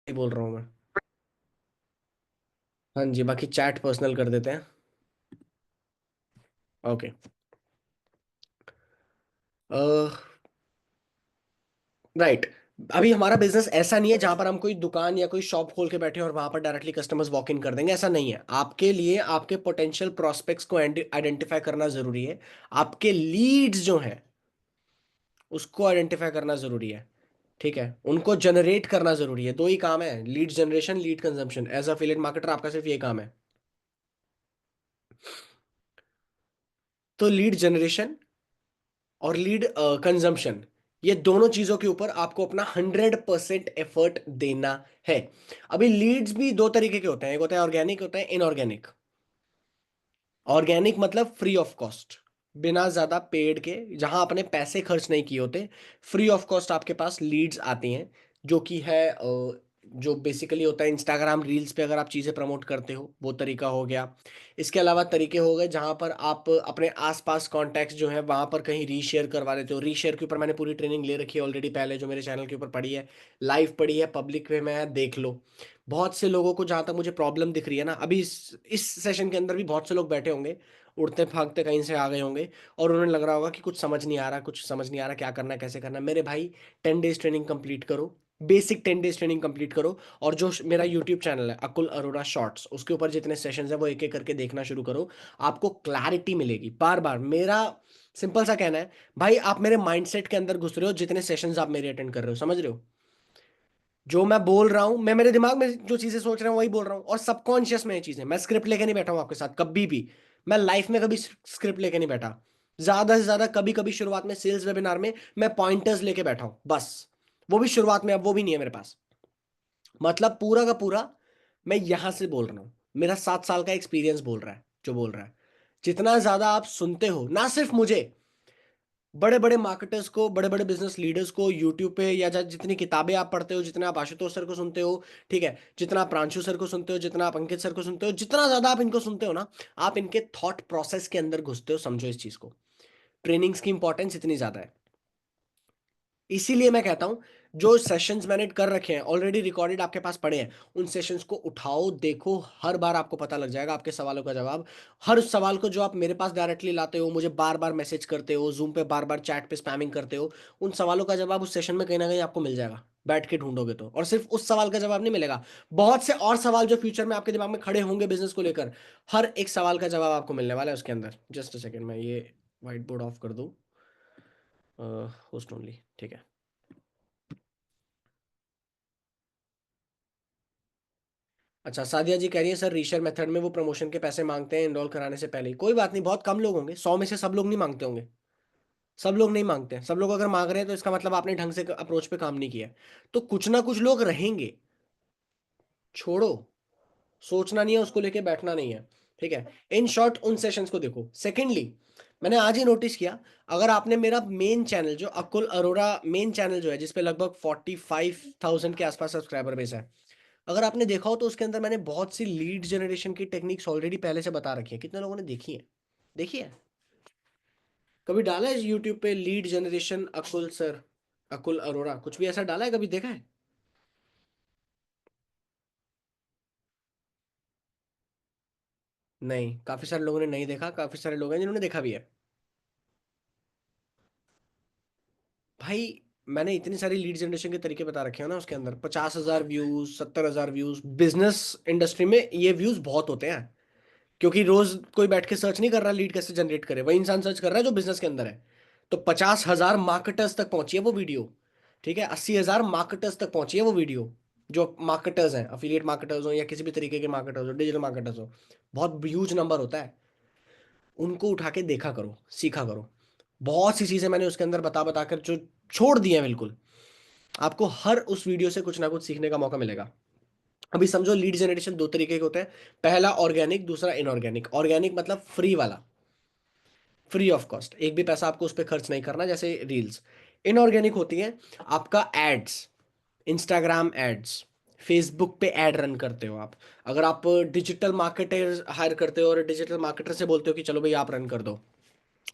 बोल रहा हूँ मैं। हाँ जी, बाकी चैट पर्सनल कर देते हैं। ओके। राइट। अभी हमारा बिजनेस ऐसा नहीं है जहां पर हम कोई दुकान या कोई शॉप खोल के बैठे हैं और वहां पर डायरेक्टली कस्टमर्स वॉक इन कर देंगे, ऐसा नहीं है। आपके लिए आपके पोटेंशियल प्रोस्पेक्ट्स को आइडेंटिफाई करना जरूरी है। आपके लीड्स जो हैं उसको आइडेंटिफाई करना जरूरी है। ठीक है, उनको जनरेट करना जरूरी है। दो ही काम है, lead generation, lead consumption. As a affiliate marketer आपका सिर्फ ये काम है। तो लीड जनरेशन और लीड कंजम्पशन, ये दोनों चीजों के ऊपर आपको अपना 100% एफर्ट देना है। अभी लीड्स भी दो तरीके के होते हैं, एक होता है ऑर्गेनिक, होता है इनऑर्गेनिक। ऑर्गेनिक मतलब फ्री ऑफ कॉस्ट, बिना ज्यादा पेड के, जहां आपने पैसे खर्च नहीं किए होते, फ्री ऑफ कॉस्ट आपके पास लीड्स आती हैं। जो कि है जो बेसिकली होता है इंस्टाग्राम रील्स पे अगर आप चीजें प्रमोट करते हो, वो तरीका हो गया। इसके अलावा तरीके हो गए जहां पर आप अपने आसपास कॉन्टैक्ट्स जो है वहां पर कहीं रीशेयर करवा देते हो। रीशेयर के ऊपर मैंने पूरी ट्रेनिंग ले रखी है ऑलरेडी, पहले जो मेरे चैनल के ऊपर पड़ी है, लाइव पड़ी है, पब्लिक में है, देख लो। बहुत से लोगों को जहां तक मुझे प्रॉब्लम दिख रही है ना, अभी इस सेशन के अंदर भी बहुत से लोग बैठे होंगे, उड़ते भागते कहीं से आ गए होंगे, और उन्हें लग रहा होगा कि कुछ समझ नहीं आ रहा, कुछ समझ नहीं आ रहा, क्या करना है, कैसे करना है। मेरे भाई, 10 डेज ट्रेनिंग कंप्लीट करो, बेसिक 10 डेज ट्रेनिंग कंप्लीट करो। और जो मेरा यूट्यूब चैनल है अकुल अरोड़ा शॉर्ट्स, उसके ऊपर जितने सेशंस है वो एक एक करके देखना शुरू करो। आपको क्लैरिटी मिलेगी बार बार। मेरा सिंपल सा कहना है, भाई आप मेरे माइंडसेट के अंदर घुस रहे हो जितने सेशंस आप मेरे अटेंड कर रहे हो, समझ रहे हो? जो मैं बोल रहा हूं, मैं मेरे दिमाग में जो चीजें सोच रहा हूं वही बोल रहा हूं, और सबकॉन्शियस में ये चीजें, मैं स्क्रिप्ट लेके नहीं बैठा हूं आपके साथ कभी भी। मैं लाइफ में कभी स्क्रिप्ट लेके नहीं बैठा। ज्यादा से ज्यादा कभी कभी शुरुआत में सेल्स वेबिनार में मैं पॉइंटर्स लेके बैठा हूं बस। वो भी शुरुआत में, अब वो भी नहीं है मेरे पास। मतलब पूरा का पूरा मैं यहां से बोल रहा हूं। मेरा 7 साल का एक्सपीरियंस बोल रहा है जो बोल रहा है। जितना ज्यादा आप सुनते हो, ना सिर्फ मुझे, बड़े बड़े मार्केटर्स को, बड़े बड़े बिजनेस लीडर्स को यूट्यूब पे, या जितनी किताबें आप पढ़ते हो, जितना आप आशुतोष सर को सुनते हो, ठीक है, जितना आप प्रांशु सर को सुनते हो, जितना आप अंकित सर को सुनते हो, जितना ज्यादा आप इनको सुनते हो ना, आप इनके थॉट प्रोसेस के अंदर घुसते हो। समझो इस चीज को, ट्रेनिंग्स की इंपॉर्टेंस इतनी ज्यादा है। इसीलिए मैं कहता हूं, जो सेशंस मैंने कर रखे हैं ऑलरेडी रिकॉर्डेड आपके पास पड़े हैं, उन सेशंस को उठाओ, देखो। हर बार आपको पता लग जाएगा आपके सवालों का जवाब। हर उस सवाल को जो आप मेरे पास डायरेक्टली लाते हो, मुझे बार बार मैसेज करते हो, जूम पे बार बार चैट पे स्पैमिंग करते हो, उन सवालों का जवाब उस सेशन में कहीं ना कहीं आपको मिल जाएगा। बैठ के ढूंढोगे तो। और सिर्फ उस सवाल का जवाब नहीं मिलेगा, बहुत से और सवाल जो फ्यूचर में आपके दिमाग में खड़े होंगे बिजनेस को लेकर, हर एक सवाल का जवाब आपको मिलने वाला है उसके अंदर। जस्ट अ सेकेंड, मैं ये व्हाइट बोर्ड ऑफ कर दूं। होस्ट ओनली, ठीक है। अच्छा, सादिया जी कह रही है सर रीशेयर मेथड में वो प्रमोशन के पैसे मांगते हैं इनरोल कराने से पहले ही। कोई बात नहीं, बहुत कम लोग होंगे, 100 में से सब लोग नहीं मांगते होंगे। सब लोग नहीं मांगते हैं। सब लोग अगर मांग रहे हैं तो इसका मतलब आपने ढंग से अप्रोच पे काम नहीं किया है। तो कुछ ना कुछ लोग रहेंगे। छोड़ो, सोचना नहीं है, उसको लेके बैठना नहीं है। ठीक है। इन शॉर्ट उन सेशंस को देखो। सेकेंडली, मैंने आज ही नोटिस किया, अगर आपने मेरा मेन चैनल जो अकुल अरोड़ा मेन चैनल जो है, जिसपे लगभग 45,000 के आसपास सब्सक्राइबर बेस है, अगर आपने देखा हो तो उसके अंदर मैंने बहुत सी लीड जनरेशन की टेक्निक्स ऑलरेडी पहले से बता रखी है। कितने लोगों ने देखी है? देखी है? कभी डाला है यूट्यूब पे लीड जनरेशन अकुल सर, अकुल अरोड़ा, कुछ भी ऐसा डाला है? कभी देखा है? नहीं, काफी सारे लोगों ने नहीं देखा, काफी सारे लोग हैं जिन्होंने देखा भी है। भाई, मैंने इतनी सारी लीड जनरेशन के तरीके बता रखे हैं ना उसके अंदर। 50,000 व्यूज, 70,000 व्यूज, बिजनेस इंडस्ट्री में ये व्यूज बहुत होते हैं। क्योंकि रोज कोई बैठ के सर्च नहीं कर रहा लीड कैसे जनरेट करे, वही इंसान सर्च कर रहा है जो बिजनेस के अंदर है। तो 50,000 मार्केटर्स तक पहुंची है वो वीडियो। ठीक है, 80,000 मार्केटर्स तक पहुंची है वो वीडियो। जो मार्केटर्स हैं, अफिलिएट मार्केटर्स हो या किसी भी तरीके के मार्केटर्स हो, डिजिटल मार्केटर्स हो, बहुत ह्यूज नंबर होता है। उनको उठा के देखा करो, सीखा करो। बहुत सी चीजें मैंने उसके अंदर बता बता कर जो छोड़ दी हैं बिल्कुल। आपको हर उस वीडियो से कुछ ना कुछ सीखने का मौका मिलेगा। अभी समझो, लीड जनरेशन दो तरीके के होते हैं। पहला ऑर्गेनिक, दूसरा इनऑर्गेनिक। ऑर्गेनिक मतलब फ्री वाला, फ्री ऑफ कॉस्ट, एक भी पैसा आपको उस पर खर्च नहीं करना, जैसे रील्स। इनऑर्गेनिक होती है आपका एड्स, इंस्टाग्राम एड्स, फेसबुक पे एड रन करते हो आप। अगर आप डिजिटल मार्केटर हायर करते हो और डिजिटल मार्केटर से बोलते हो कि चलो भाई आप रन कर दो।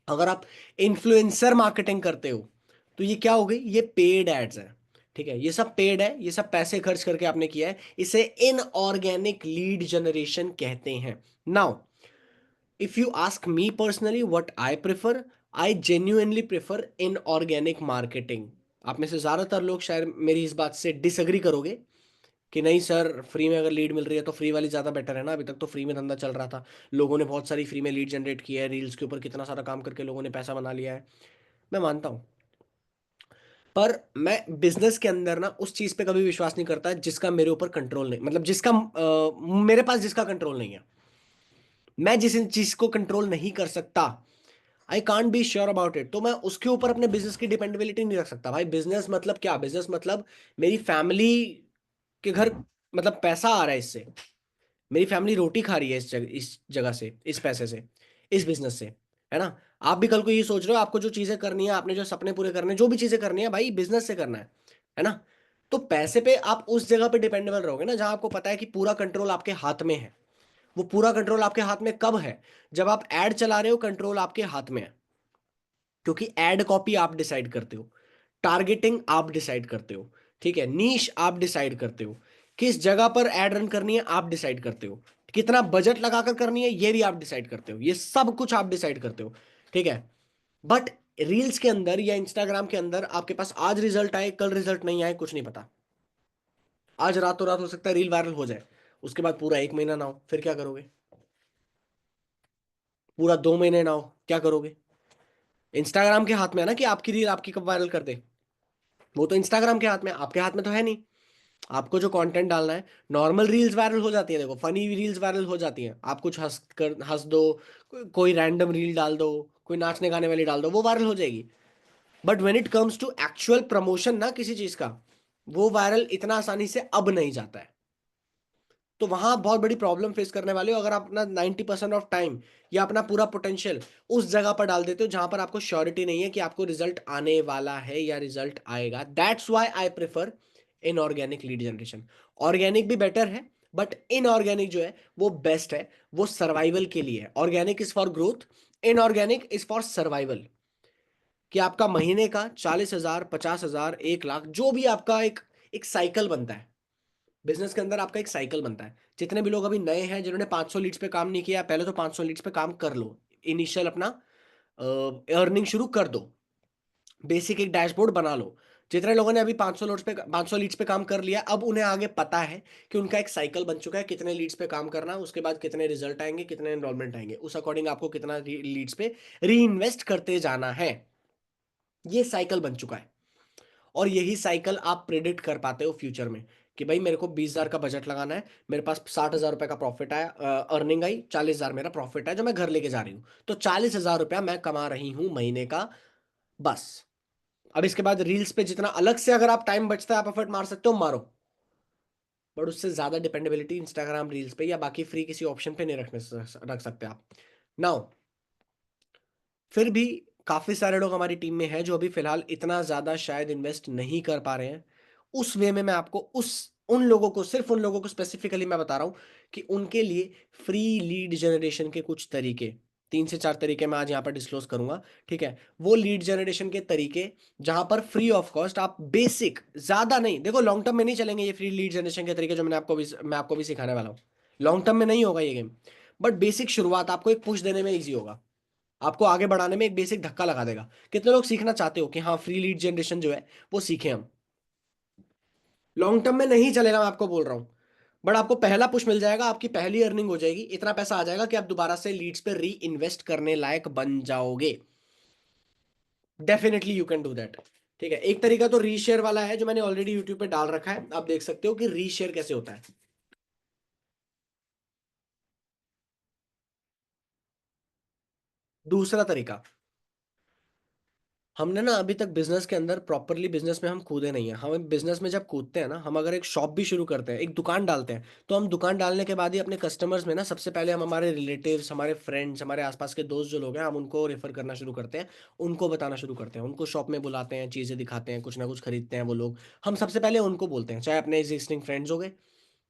अगर आप इन्फ्लुएंसर मार्केटिंग करते हो, तो ये क्या हो गई? ये पेड एड्स है। ठीक है, ये सब पेड है, ये सब पैसे खर्च करके आपने किया है, इसे इनऑर्गेनिक लीड जनरेशन कहते हैं। Now if you ask me personally what I prefer, I genuinely prefer inorganic marketing. आप में से ज्यादातर लोग शायद मेरी इस बात से डिसएग्री करोगे कि नहीं सर, फ्री में अगर लीड मिल रही है तो फ्री वाली ज़्यादा बेटर है ना, अभी तक तो फ्री में धंधा चल रहा था, लोगों ने बहुत सारी फ्री में लीड जनरेट किया है, रील्स के ऊपर कितना सारा काम करके लोगों ने पैसा बना लिया है। मैं मानता हूँ, पर मैं बिजनेस के अंदर ना उस चीज़ पे कभी विश्वास नहीं करता जिसका मेरे ऊपर कंट्रोल नहीं, मतलब जिसका मेरे पास जिसका कंट्रोल नहीं है। मैं जिस चीज़ को कंट्रोल नहीं कर सकता, I can't be sure about it, तो मैं उसके ऊपर अपने बिजनेस की डिपेंडेबिलिटी नहीं रख सकता। भाई बिजनेस मतलब क्या, बिजनेस मतलब मेरी फैमिली के घर, मतलब पैसा आ रहा है इससे, मेरी फैमिली रोटी खा रही है इस जगह से, इस पैसे से, इस बिजनेस से, है ना। आप भी कल को ये सोच रहे हो, आपको जो चीजें करनी है, आपने जो सपने पूरे करने हैं, जो भी चीजें करनी है भाई बिजनेस से करना है ना। तो पैसे पे आप उस जगह पे डिपेंडेबल रहोगे ना जहां आपको पता है कि पूरा कंट्रोल आपके हाथ में है। वो पूरा कंट्रोल आपके हाथ में कब है, जब आप एड चला रहे हो, कंट्रोल आपके हाथ में है, क्योंकि एड कॉपी आप डिसाइड करते हो, टारगेटिंग आप डिसाइड करते हो, ठीक है, नीश आप डिसाइड करते हो, किस जगह पर एड रन करनी है आप डिसाइड करते हो, कितना बजट लगाकर करनी है ये भी आप डिसाइड करते हो, ये सब कुछ आप डिसाइड करते हो, ठीक है। बट रील्स के अंदर या इंस्टाग्राम के अंदर आपके पास आज रिजल्ट आए, कल रिजल्ट नहीं आए, कुछ नहीं पता। आज रातों रात हो सकता है रील वायरल हो जाए, उसके बाद पूरा एक महीना ना हो, फिर क्या करोगे? पूरा 2 महीने ना हो, क्या करोगे? इंस्टाग्राम के हाथ में है ना कि आपकी रील आपकी कब वायरल कर दे। वो तो इंस्टाग्राम के हाथ में, आपके हाथ में तो है नहीं। आपको जो कंटेंट डालना है, नॉर्मल रील्स वायरल हो जाती है, देखो फनी रील्स वायरल हो जाती हैं, आप कुछ हंस दो, कोई रैंडम रील डाल दो, कोई नाचने गाने वाली डाल दो, वो वायरल हो जाएगी। But when it comes to actual promotion ना किसी चीज का, वो वायरल इतना आसानी से अब नहीं जाता है। तो वहां बहुत बड़ी प्रॉब्लम फेस करने वाले हो अगर आप अपना 90% ऑफ टाइम या अपना पूरा पोटेंशियल उस जगह पर डाल देते हो जहां पर आपको श्योरिटी नहीं है कि आपको रिजल्ट आने वाला है या रिजल्ट आएगा। That's why I prefer inorganic lead generation. Organic भी बेटर है, बट इनऑर्गेनिक जो है वो बेस्ट है, वो सर्वाइवल के लिए है। Organic is for growth, inorganic is for survival. कि आपका महीने का 40,000, 50,000, 1 लाख, जो भी आपका एक एक साइकिल बनता है, बिजनेस के अंदर आपका एक साइकिल बनता है। जितने भी लोग अभी नए हैं जिन्होंने 500 लीड्स पे काम नहीं किया, पहले तो 500 लीड्स पे काम कर लो, इनिशियल अपना अर्निंग शुरू कर दो, बेसिक एक डैशबोर्ड बना लो। जितने लोगों ने अभी 500 लीड्स पे काम कर लिया, अब उन्हें आगे पता है कि उनका एक साइकिल बन चुका है, कितने लीड्स पे काम करना, उसके बाद कितने रिजल्ट आएंगे, कितने एनरोलमेंट आएंगे, उस अकॉर्डिंग आपको कितना लीड्स पे री इन्वेस्ट करते जाना है। ये साइकिल बन चुका है, और यही साइकिल आप प्रिडिक्ट कर पाते हो फ्यूचर में कि भाई मेरे को 20,000 का बजट लगाना है, मेरे पास 60,000 रुपए का प्रॉफिट आया, अर्निंग आई 40,000 मेरा प्रॉफिट है जो मैं घर लेके जा रही हूँ, तो 40,000 रुपया मैं कमा रही हूँ महीने का, बस। अब इसके बाद रील्स पे जितना अलग से अगर आप टाइम बचता है आप एफर्ट मार सकते हो, मारो, बट उससे ज्यादा डिपेंडेबिलिटी इंस्टाग्राम रील्स पे या बाकी फ्री किसी ऑप्शन पे नहीं रख सकते आप। नाउ फिर भी काफी सारे लोग हमारी टीम में हैं जो अभी फिलहाल इतना ज्यादा शायद इन्वेस्ट नहीं कर पा रहे हैं उस वे में। मैं आपको उस उन लोगों को, सिर्फ उन लोगों को स्पेसिफिकली मैं बता रहा हूं कि उनके लिए फ्री लीड जनरेशन के कुछ तरीके, 3 से 4 तरीके मैं आज यहाँ पर डिस्क्लोज करूंगा, ठीक है। वो लीड जनरेशन के तरीके जहां पर फ्री ऑफ कॉस्ट आप बेसिक, ज्यादा नहीं, देखो लॉन्ग टर्म में नहीं चलेंगे ये फ्री लीड जनरेशन के तरीके जो मैं आपको भी सिखाने वाला हूँ, लॉन्ग टर्म में नहीं होगा ये गेम। बट बेसिक शुरुआत आपको एक पुश देने में ईजी होगा, आपको आगे बढ़ाने में एक बेसिक धक्का लगा देगा। कितने लोग सीखना चाहते हो कि हाँ फ्री लीड जनरेशन जो है वो सीखे हम? लॉन्ग टर्म में नहीं चलेगा, मैं आपको बोल रहा हूं, बट आपको पहला पुश मिल जाएगा, आपकी पहली अर्निंग हो जाएगी, इतना पैसा आ जाएगा कि आप दोबारा से लीड्स पे री इन्वेस्ट करने लायक बन जाओगे। Definitely you can do that, ठीक है। एक तरीका तो रीशेयर वाला है जो मैंने ऑलरेडी यूट्यूब पे डाल रखा है, आप देख सकते हो कि रीशेयर कैसे होता है। दूसरा तरीका, हमने ना अभी तक बिजनेस के अंदर प्रॉपरली बिजनेस में हम कूदे नहीं है। हम बिजनेस में जब कूदते हैं ना, हम अगर एक शॉप भी शुरू करते हैं, एक दुकान डालते हैं, तो हम दुकान डालने के बाद ही अपने कस्टमर्स में ना सबसे पहले हम हमारे रिलेटिव्स, हमारे फ्रेंड्स, हमारे आसपास के दोस्त जो लोग हैं, हम उनको रेफर करना शुरू करते हैं, उनको बताना शुरू करते हैं, उनको शॉप में बुलाते हैं, चीज़ें दिखाते हैं, कुछ ना कुछ खरीदते हैं वो लोग। हम सबसे पहले उनको बोलते हैं, चाहे अपने एग्जिस्टिंग फ्रेंड्स हो गए,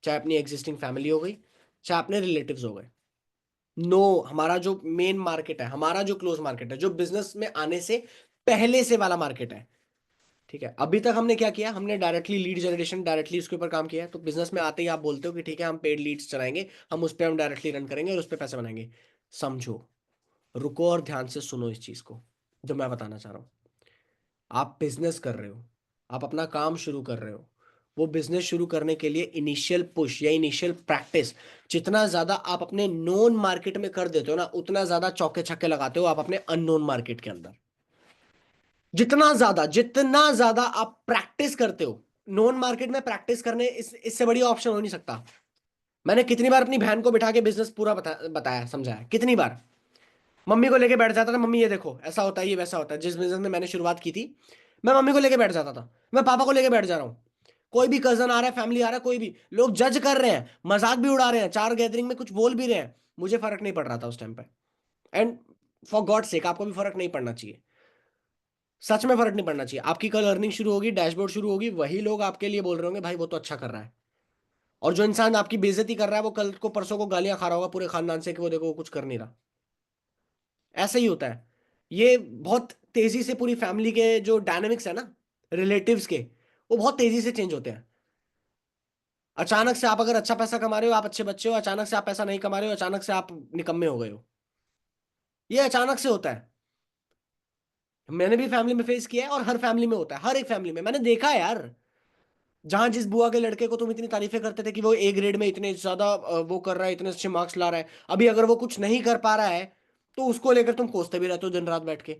चाहे अपनी एग्जिस्टिंग फैमिली हो गई, चाहे अपने रिलेटिव्स हो गए। नो, हमारा जो मेन मार्केट है, हमारा जो क्लोज मार्केट है, जो बिजनेस में आने से पहले से वाला मार्केट है, ठीक है, अभी तक हमने क्या किया, हमने डायरेक्टली लीड जनरेशन, डायरेक्टली उसके ऊपर काम किया है। तो बिजनेस में आते ही आप बोलते हो कि ठीक है हम पेड लीड्स चलाएंगे, हम उस पर हम डायरेक्टली रन करेंगे और उस पर पैसे बनाएंगे। समझो, रुको और ध्यान से सुनो इस चीज को जो मैं बताना चाह रहा हूँ। आप बिजनेस कर रहे हो, आप अपना काम शुरू कर रहे हो, वो बिजनेस शुरू करने के लिए इनिशियल पुश या इनिशियल प्रैक्टिस जितना ज्यादा आप अपने नोन मार्केट में कर देते हो ना, उतना ज्यादा चौके छक्के लगाते हो आप अपने अननोन मार्केट के अंदर। जितना ज्यादा आप प्रैक्टिस करते हो नोन मार्केट में, प्रैक्टिस करने इससे बढ़िया ऑप्शन हो नहीं सकता। मैंने कितनी बार अपनी बहन को बिठा के बिजनेस पूरा बताया समझाया, कितनी बार। मम्मी को लेके बैठ जाता था, मम्मी ये देखो ऐसा होता है, ये वैसा होता है। जिस बिजनेस में मैंने शुरुआत की थी, मैं मम्मी को लेके बैठ जाता था, मैं पापा को लेके बैठ जा रहा हूँ। कोई भी कजन आ रहा है, फैमिली आ रहा है, कोई भी लोग जज कर रहे हैं, मजाक भी उड़ा रहे हैं, चार गैदरिंग में कुछ बोल भी रहे हैं, मुझे फर्क नहीं पड़ रहा था उस टाइम पे। एंड फॉर गॉड सेक आपको भी फर्क नहीं पड़ना चाहिए। सच में फर्क नहीं पड़ना चाहिए। आपकी कल अर्निंग शुरू होगी, डैशबोर्ड शुरू होगी, वही लोग आपके लिए बोल रहे होंगे भाई वो तो अच्छा कर रहा है। और जो इंसान आपकी बेइज्जती कर रहा है वो कल को परसों को गालियां खा रहा होगा पूरे खानदान से कि वो देखो वो कुछ कर नहीं रहा। ऐसा ही होता है। ये बहुत तेजी से पूरी फैमिली के जो डायनेमिक्स है ना, रिलेटिव्स के, वो बहुत तेजी से चेंज होते हैं। अचानक से आप अगर अच्छा पैसा कमा रहे हो, आप अच्छे बच्चे हो, अचानक से आप पैसा नहीं कमा रहे हो, अचानक से आप निकम्मे हो गए हो। ये अचानक से होता है। मैंने भी फैमिली में फेस किया है, और हर फैमिली में होता है, हर एक फैमिली में मैंने देखा है यार। जहां जिस बुआ के लड़के को तुम इतनी तारीफें करते थे कि वो ए ग्रेड में इतने ज्यादा वो कर रहा है, इतने अच्छे मार्क्स ला रहा है, अभी अगर वो कुछ नहीं कर पा रहा है तो उसको लेकर तुम कोसते भी रहते हो दिन रात बैठ के।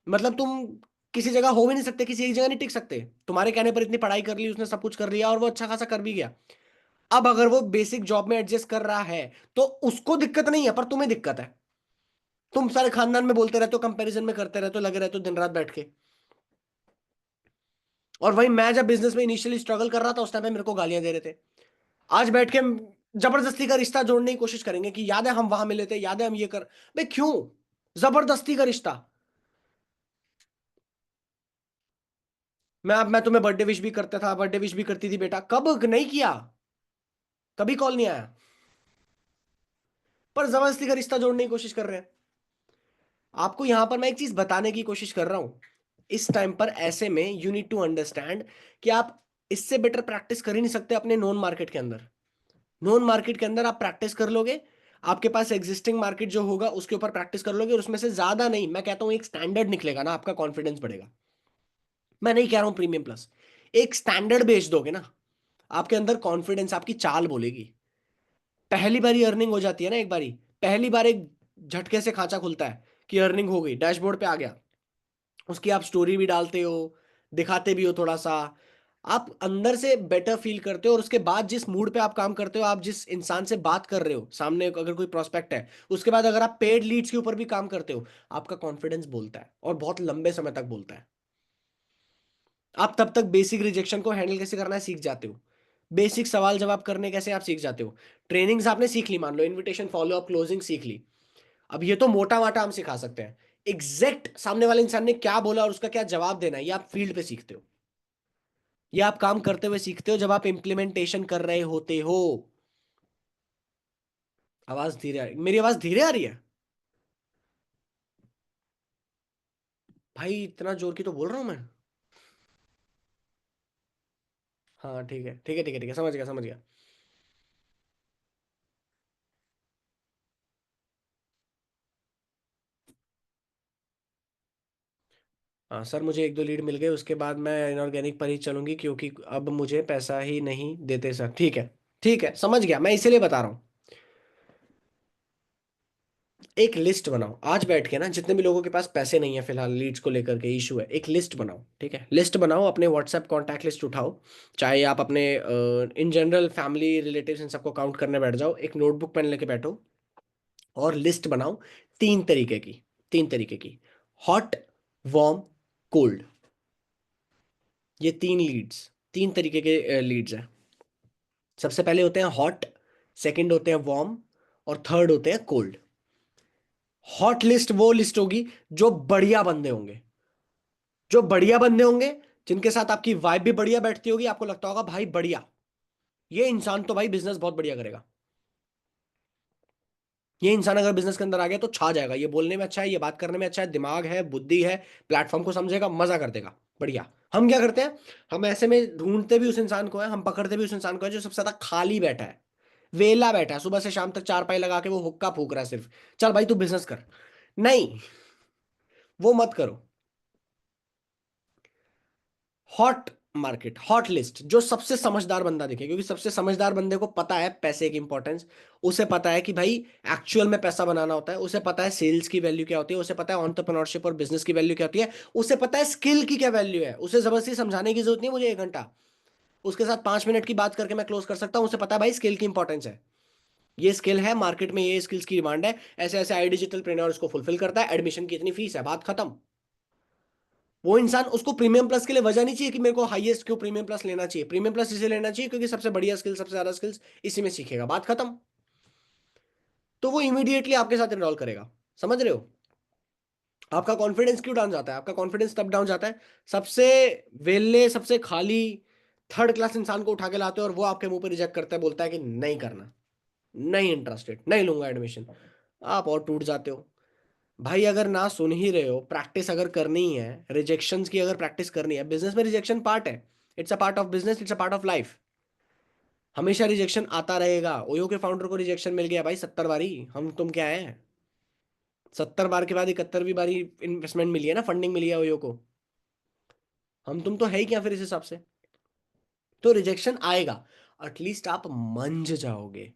मतलब तुम किसी जगह हो भी नहीं सकते, किसी एक जगह नहीं टिक सकते। तुम्हारे कहने पर इतनी पढ़ाई कर ली उसने, सब कुछ कर लिया और वो अच्छा खासा कर भी गया। अब अगर वो बेसिक जॉब में एडजस्ट कर रहा है तो उसको दिक्कत नहीं है, पर तुम्हें दिक्कत है। तुम सारे खानदान में बोलते रहते हो, कंपैरिजन में करते रहते हो, लगे रहते हो दिन रात बैठ के। और वही मैं जब बिजनेस में इनिशियली स्ट्रगल कर रहा था उस टाइम पे मेरे को गालियां दे रहे थे। आज बैठ के हम जबरदस्ती का रिश्ता जोड़ने की कोशिश करेंगे कि याद है हम वहां मिले थे, याद है हम ये कर। भाई क्यों जबरदस्ती का रिश्ता? मैं तुम्हें बर्थडे विश भी करता था, बर्थडे विश भी करती थी बेटा, कब नहीं किया? कभी कॉल नहीं आया, पर जबरदस्ती का रिश्ता जोड़ने की कोशिश कर रहे हैं। आपको यहां पर मैं एक चीज बताने की कोशिश कर रहा हूं, इस टाइम पर ऐसे में यू नीड टू अंडरस्टैंड कि आप इससे बेटर प्रैक्टिस कर ही नहीं सकते अपने नॉन मार्केट के अंदर। नॉन मार्केट के अंदर आप प्रैक्टिस कर लोगे, आपके पास एग्जिस्टिंग मार्केट जो होगा उसके ऊपर प्रैक्टिस कर लोगे, और उसमें से ज्यादा नहीं, मैं कहता हूं एक स्टैंडर्ड निकलेगा ना, आपका कॉन्फिडेंस बढ़ेगा। मैं नहीं कह रहा हूं प्रीमियम प्लस, एक स्टैंडर्ड बेच दोगे ना, आपके अंदर कॉन्फिडेंस, आपकी चाल बोलेगी। पहली बारी अर्निंग हो जाती है ना, एक बारी, पहली बार एक झटके से खांचा खुलता है कि अर्निंग हो गई, डैशबोर्ड पे आ गया, उसकी आप स्टोरी भी डालते हो, दिखाते भी हो थोड़ा सा, आप अंदर से बेटर फील करते हो। और उसके बाद जिस मूड पे आप काम करते हो, आप जिस इंसान से बात कर रहे हो, सामने अगर कोई प्रोस्पेक्ट है, उसके बाद अगर आप पेड लीड्स के ऊपर भी काम करते हो, आपका कॉन्फिडेंस बोलता है और बहुत लंबे समय तक बोलता है। आप तब तक बेसिक रिजेक्शन को हैंडल कैसे करना है सीख जाते हो, बेसिक सवाल जवाब करने कैसे आप सीख जाते हो। ट्रेनिंग्स आपने सीख ली, मान लो इनविटेशन फॉलो अप क्लोजिंग सीख ली। अब ये तो मोटा माटा हम सिखा सकते हैं, एग्जैक्ट सामने वाले इंसान ने क्या बोला और उसका क्या जवाब देना है, ये आप फील्ड पे सीखते हो। ये आप काम करते हुए सीखते हो जब आप इंप्लीमेंटेशन कर रहे होते हो। आवाज धीरे आ रही, मेरी आवाज धीरे आ रही है? भाई इतना जोर की तो बोल रहा हूं मैं। हाँ ठीक है ठीक है ठीक है ठीक है, समझ गया समझ गया। हाँ सर, मुझे एक दो लीड मिल गए, उसके बाद मैं इनऑर्गेनिक पर ही चलूंगी क्योंकि अब मुझे पैसा ही नहीं देते सर। ठीक है समझ गया, मैं इसीलिए बता रहा हूँ। एक लिस्ट बनाओ आज बैठ के ना, जितने भी लोगों के पास पैसे नहीं है फिलहाल, लीड्स को लेकर के इशू है, एक लिस्ट बनाओ। ठीक है, लिस्ट बनाओ, अपने व्हाट्सएप कॉन्टैक्ट लिस्ट उठाओ, चाहे आप अपने in general family relatives in सबको काउंट करने बैठ जाओ, एक नोटबुक पेन लेके बैठो और लिस्ट बनाओ। तीन तरीके की, तीन तरीके की, हॉट, वार्म, कोल्ड, ये तीन लीड्स, तीन तरीके के लीड्स हैं। सबसे पहले होते हैं हॉट, सेकंड होते हैं वार्म, और थर्ड होते हैं कोल्ड। हॉट लिस्ट वो लिस्ट होगी जो बढ़िया बंदे होंगे, जो बढ़िया बंदे होंगे, जिनके साथ आपकी वाइब भी बढ़िया बैठती होगी, आपको लगता होगा भाई बढ़िया, ये इंसान तो भाई बिजनेस बहुत बढ़िया करेगा। ये इंसान अगर बिजनेस के अंदर आ गया तो छा जाएगा, ये बोलने में अच्छा है, ये बात करने में अच्छा है, दिमाग है, बुद्धि है, प्लेटफॉर्म को समझेगा, मजा कर देगा, बढ़िया। हम क्या करते हैं, हम ऐसे में ढूंढते भी उस इंसान को है, हम पकड़ते भी उस इंसान को है जो सबसे ज्यादा खाली बैठा है, वेला बैठा है, सुबह से शाम तक चार पाई लगा के वो हुक्का फूक रहा है सिर्फ। चल भाई तू बिजनेस कर। नहीं, वो मत करो। हॉट मार्केट, हॉट लिस्ट, जो सबसे समझदार बंदा दिखे, क्योंकि सबसे समझदार बंदे को पता है पैसे की इंपॉर्टेंस। उसे पता है कि भाई एक्चुअल में पैसा बनाना होता है, उसे पता है सेल्स की वैल्यू क्या होती है, उसे पता है एंटरप्रेन्योरशिप और बिजनेस की वैल्यू क्या होती है, उसे पता है स्किल की क्या वैल्यू है। उसे जबरदस्ती समझाने की जरूरत नहीं है मुझे 1 घंटा, उसके साथ 5 मिनट की बात करके मैं क्लोज कर सकता हूं। उसे पता है भाई स्किल की इंपॉर्टेंस है, ये स्किल है मार्केट में, ये स्किल्स की डिमांड है, ऐसे ऐसे आई डिजिटल ट्रेनर इसको फुलफिल करता है, एडमिशन की इतनी फीस है, बात खत्म। वो इंसान, उसको प्रीमियम प्लस के लिए वजह नहीं चाहिए कि मेरे को हाईएस्ट क्यों प्रीमियम प्लस लेना चाहिए। प्रीमियम प्लस इसे लेना चाहिए क्योंकि सबसे बढ़िया स्किल, सबसे ज्यादा स्किल्स इसी में सीखेगा, बात खत्म। तो वो इमीडिएटली आपके साथ इनरोल करेगा। समझ रहे हो? आपका कॉन्फिडेंस क्यों डाउन जाता है? आपका कॉन्फिडेंस तब डाउन जाता है, सबसे वेले, सबसे खाली, थर्ड क्लास इंसान को उठा के लाते हो और वो आपके मुंह पे रिजेक्ट करता है, बोलता है कि नहीं करना, नहीं इंटरेस्टेड, नहीं लूंगा एडमिशन। आप और टूट जाते हो। भाई अगर ना सुन ही रहे हो, प्रैक्टिस अगर करनी है, रिजेक्शंस की अगर प्रैक्टिस करनी है, बिजनेस में रिजेक्शन पार्ट है। It's a part of business, it's a part of life. हमेशा रिजेक्शन आता रहेगा। ओयो के फाउंडर को रिजेक्शन मिल गया भाई 70 बारी, हम तुम क्या है? 70 बार के बाद 71वीं बारी इन्वेस्टमेंट मिली है ना, फंडिंग मिली है ओयो को। हम तुम तो है ही क्या फिर इस हिसाब से? तो रिजेक्शन आएगा, एटलीस्ट आप मंझ जाओगे।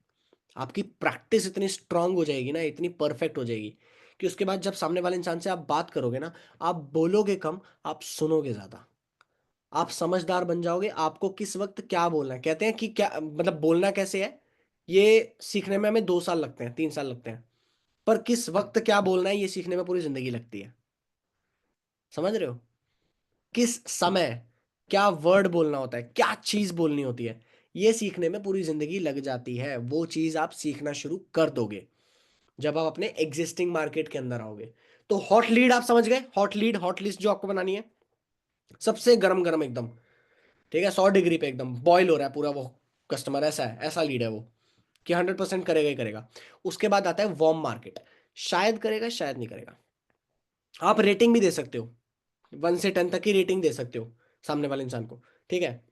आपकी प्रैक्टिस इतनी स्ट्रांग हो जाएगी ना, इतनी परफेक्ट हो जाएगी कि उसके बाद जब सामने वाले इंसान से आप बात करोगे ना, आप बोलोगे कम, आप सुनोगे ज्यादा। आप समझदार बन जाओगे, आपको किस वक्त क्या बोलना है। कहते हैं कि क्या मतलब बोलना कैसे है, ये सीखने में हमें 2 साल लगते हैं, 3 साल लगते हैं, पर किस वक्त क्या बोलना है ये सीखने में पूरी जिंदगी लगती है। समझ रहे हो? किस समय क्या वर्ड बोलना होता है, क्या चीज बोलनी होती है, ये सीखने में पूरी जिंदगी लग जाती है। वो चीज आप सीखना शुरू कर दोगे जब आप अपने एग्जिस्टिंग मार्केट के अंदर आओगे। तो हॉट लीड आप समझ गए, हॉट लीड, हॉट लिस्ट जो आपको बनानी है, सबसे गरम गरम एकदम, ठीक है, 100 डिग्री पे एकदम बॉईल हो रहा है पूरा वो कस्टमर, ऐसा है, ऐसा लीड है वो कि 100% करेगा ही करेगा। उसके बाद आता है वार्म मार्केट, शायद करेगा शायद नहीं करेगा। आप रेटिंग भी दे सकते हो, 1 से 10 तक की रेटिंग दे सकते हो सामने वाले इंसान को, ठीक है।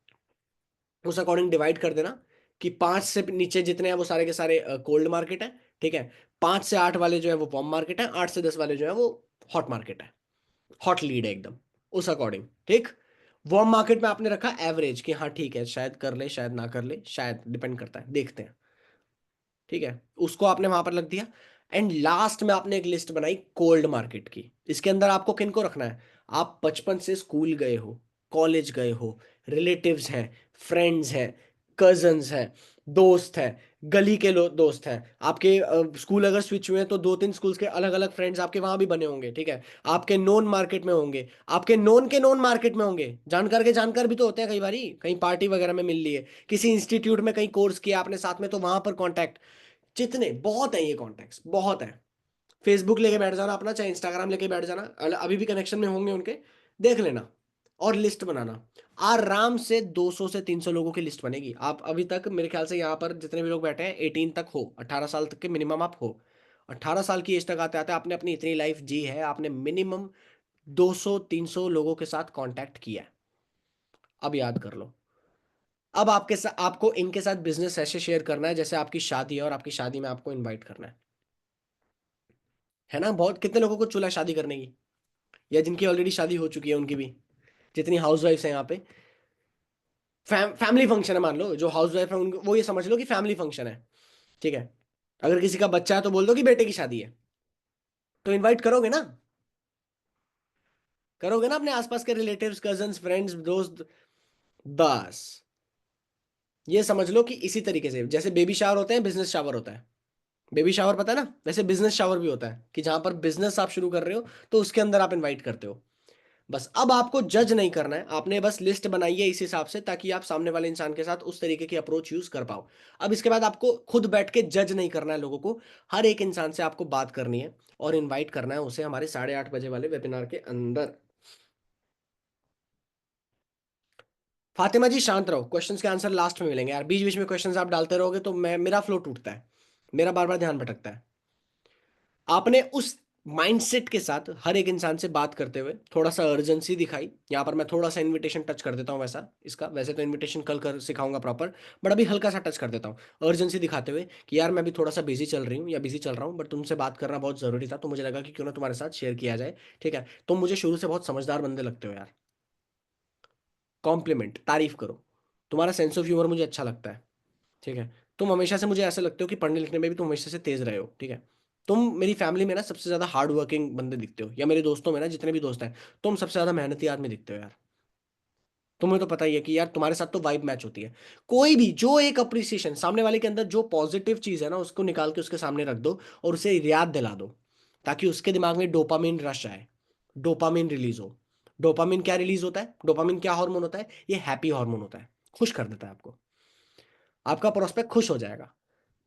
उस अकॉर्डिंग डिवाइड कर देना कि 5 से नीचे जितने हैं वो सारे के सारे कोल्ड मार्केट है, ठीक है। 5 से 8 वाले जो है वो वार्म मार्केट है, 8 से 10 वाले जो है वो हॉट मार्केट है, हॉट लीड है एकदम, उस अकॉर्डिंग, ठीक। वार्म मार्केट में आपने रखा एवरेज कि हाँ ठीक है, शायद कर ले शायद ना कर ले, शायद डिपेंड करता है, देखते हैं, ठीक है। उसको आपने वहां पर लग दिया। एंड लास्ट में आपने एक लिस्ट बनाई कोल्ड मार्केट की। इसके अंदर आपको किन को रखना है? आप बचपन से स्कूल गए हो, कॉलेज गए हो, रिलेटिव्स हैं, फ्रेंड्स हैं, कजन्स हैं, दोस्त हैं, गली के दोस्त हैं आपके। स्कूल अगर स्विच हुए हैं तो 2-3 स्कूल्स के अलग अलग फ्रेंड्स आपके वहां भी बने होंगे, ठीक है। आपके नोन मार्केट में होंगे, आपके नोन के नोन मार्केट में होंगे, जानकार के जानकार भी तो होते हैं कई बारी, कहीं पार्टी वगैरह में मिल लिए, किसी इंस्टीट्यूट में कहीं कोर्स किया आपने साथ में, तो वहां पर कॉन्टैक्ट। जितने बहुत है, ये कॉन्टैक्ट्स बहुत है। फेसबुक लेके बैठ जाना अपना, चाहे इंस्टाग्राम लेके बैठ जाना, अभी भी कनेक्शन में होंगे उनके, देख लेना और लिस्ट बनाना। आराम से 200 से 300 लोगों की लिस्ट बनेगी। आप अभी तक मेरे ख्याल से यहाँ पर जितने भी लोग बैठे हैं 18 तक हो, 18 साल तक के मिनिमम आप हो। 18 साल की एज तक आते आते आपने अपनी इतनी लाइफ जी है, आपने मिनिमम 200-300 लोगों के साथ कांटेक्ट किया है। अब याद कर लो। अब आपके साथ, आपको इनके साथ बिजनेस ऐसे शेयर करना है जैसे आपकी शादी है और आपकी शादी में आपको इनवाइट करना है ना। बहुत कितने लोगों को चुला शादी करने की, या जिनकी ऑलरेडी शादी हो चुकी है उनकी भी, जितनी हाउस वाइफ्स हैं यहाँ पे। फैमिली फंक्शन है, मान लो जो हाउस वाइफ है उनको वो ये समझ लो कि फैमिली फंक्शन है, ठीक है। अगर किसी का बच्चा है तो बोल दो कि बेटे की शादी है, तो इनवाइट करोगे ना, करोगे ना अपने आसपास के रिलेटिव्स, कजन्स, फ्रेंड्स, दोस्त। बस ये समझ लो कि इसी तरीके से जैसे बेबी शावर होते हैं, बिजनेस शावर होता है। बेबी शावर पता है ना, वैसे बिजनेस शावर भी होता है कि जहां पर बिजनेस आप शुरू कर रहे हो तो उसके अंदर आप इनवाइट करते हो। बस अब आपको जज नहीं करना है, आपने बस लिस्ट बनाई है इस हिसाब से ताकि आप सामने वाले इंसान के साथ उस तरीके की अप्रोच यूज कर पाओ। अब इसके बाद आपको खुद बैठ के जज नहीं करना है लोगों को, हर एक इंसान से आपको बात करनी है और इनवाइट करना है उसे हमारे 8:30 बजे वाले वेबिनार के अंदर। फातिमा जी शांत रहो, क्वेश्चंस के आंसर लास्ट में मिलेंगे यार, बीच बीच में क्वेश्चंस आप डालते रहोगे तो मैं, मेरा फ्लो टूटता है, मेरा बार बार ध्यान भटकता है। आपने उस माइंडसेट के साथ हर एक इंसान से बात करते हुए थोड़ा सा अर्जेंसी दिखाई। यहाँ पर मैं थोड़ा सा इनविटेशन टच कर देता हूँ, वैसा इसका वैसे तो इनविटेशन कल कर सिखाऊंगा प्रॉपर, बट अभी हल्का सा टच कर देता हूँ अर्जेंसी दिखाते हुए कि यार मैं भी थोड़ा सा बिजी चल रही हूँ या बिजी चल रहा हूँ, बट तुमसे बात करना बहुत जरूरी था, तो मुझे लगा कि क्यों ना तुम्हारे साथ शेयर किया जाए। ठीक है, तुम मुझे शुरू से बहुत समझदार बंदे लगते हो यार। कॉम्प्लीमेंट, तारीफ करो। तुम्हारा सेंस ऑफ ह्यूमर मुझे अच्छा लगता है। ठीक है, तुम हमेशा से मुझे ऐसे लगते हो कि पढ़ने लिखने में भी तुम हमेशा से तेज रहे हो। ठीक है, तुम मेरी फैमिली में ना सबसे ज्यादा हार्ड वर्किंग बंदे दिखते हो, या मेरे दोस्तों में ना जितने भी दोस्त हैं, तुम सबसे ज्यादा मेहनती आदमी दिखते हो यार। तुम्हें तो पता ही है कि यार तुम्हारे साथ तो वाइब मैच होती है। कोई भी जो एक अप्रिसिएशन सामने वाले के अंदर जो पॉजिटिव चीज है ना, उसको निकाल के उसके सामने रख दो और उसे याद दिला दो, ताकि उसके दिमाग में डोपामिन रश आए, डोपामिन रिलीज हो। डोपामिन क्या रिलीज होता है, डोपामिन क्या हार्मोन होता है, ये हैप्पी हार्मोन होता है, खुश कर देता है आपको। आपका प्रोस्पेक्ट खुश हो जाएगा।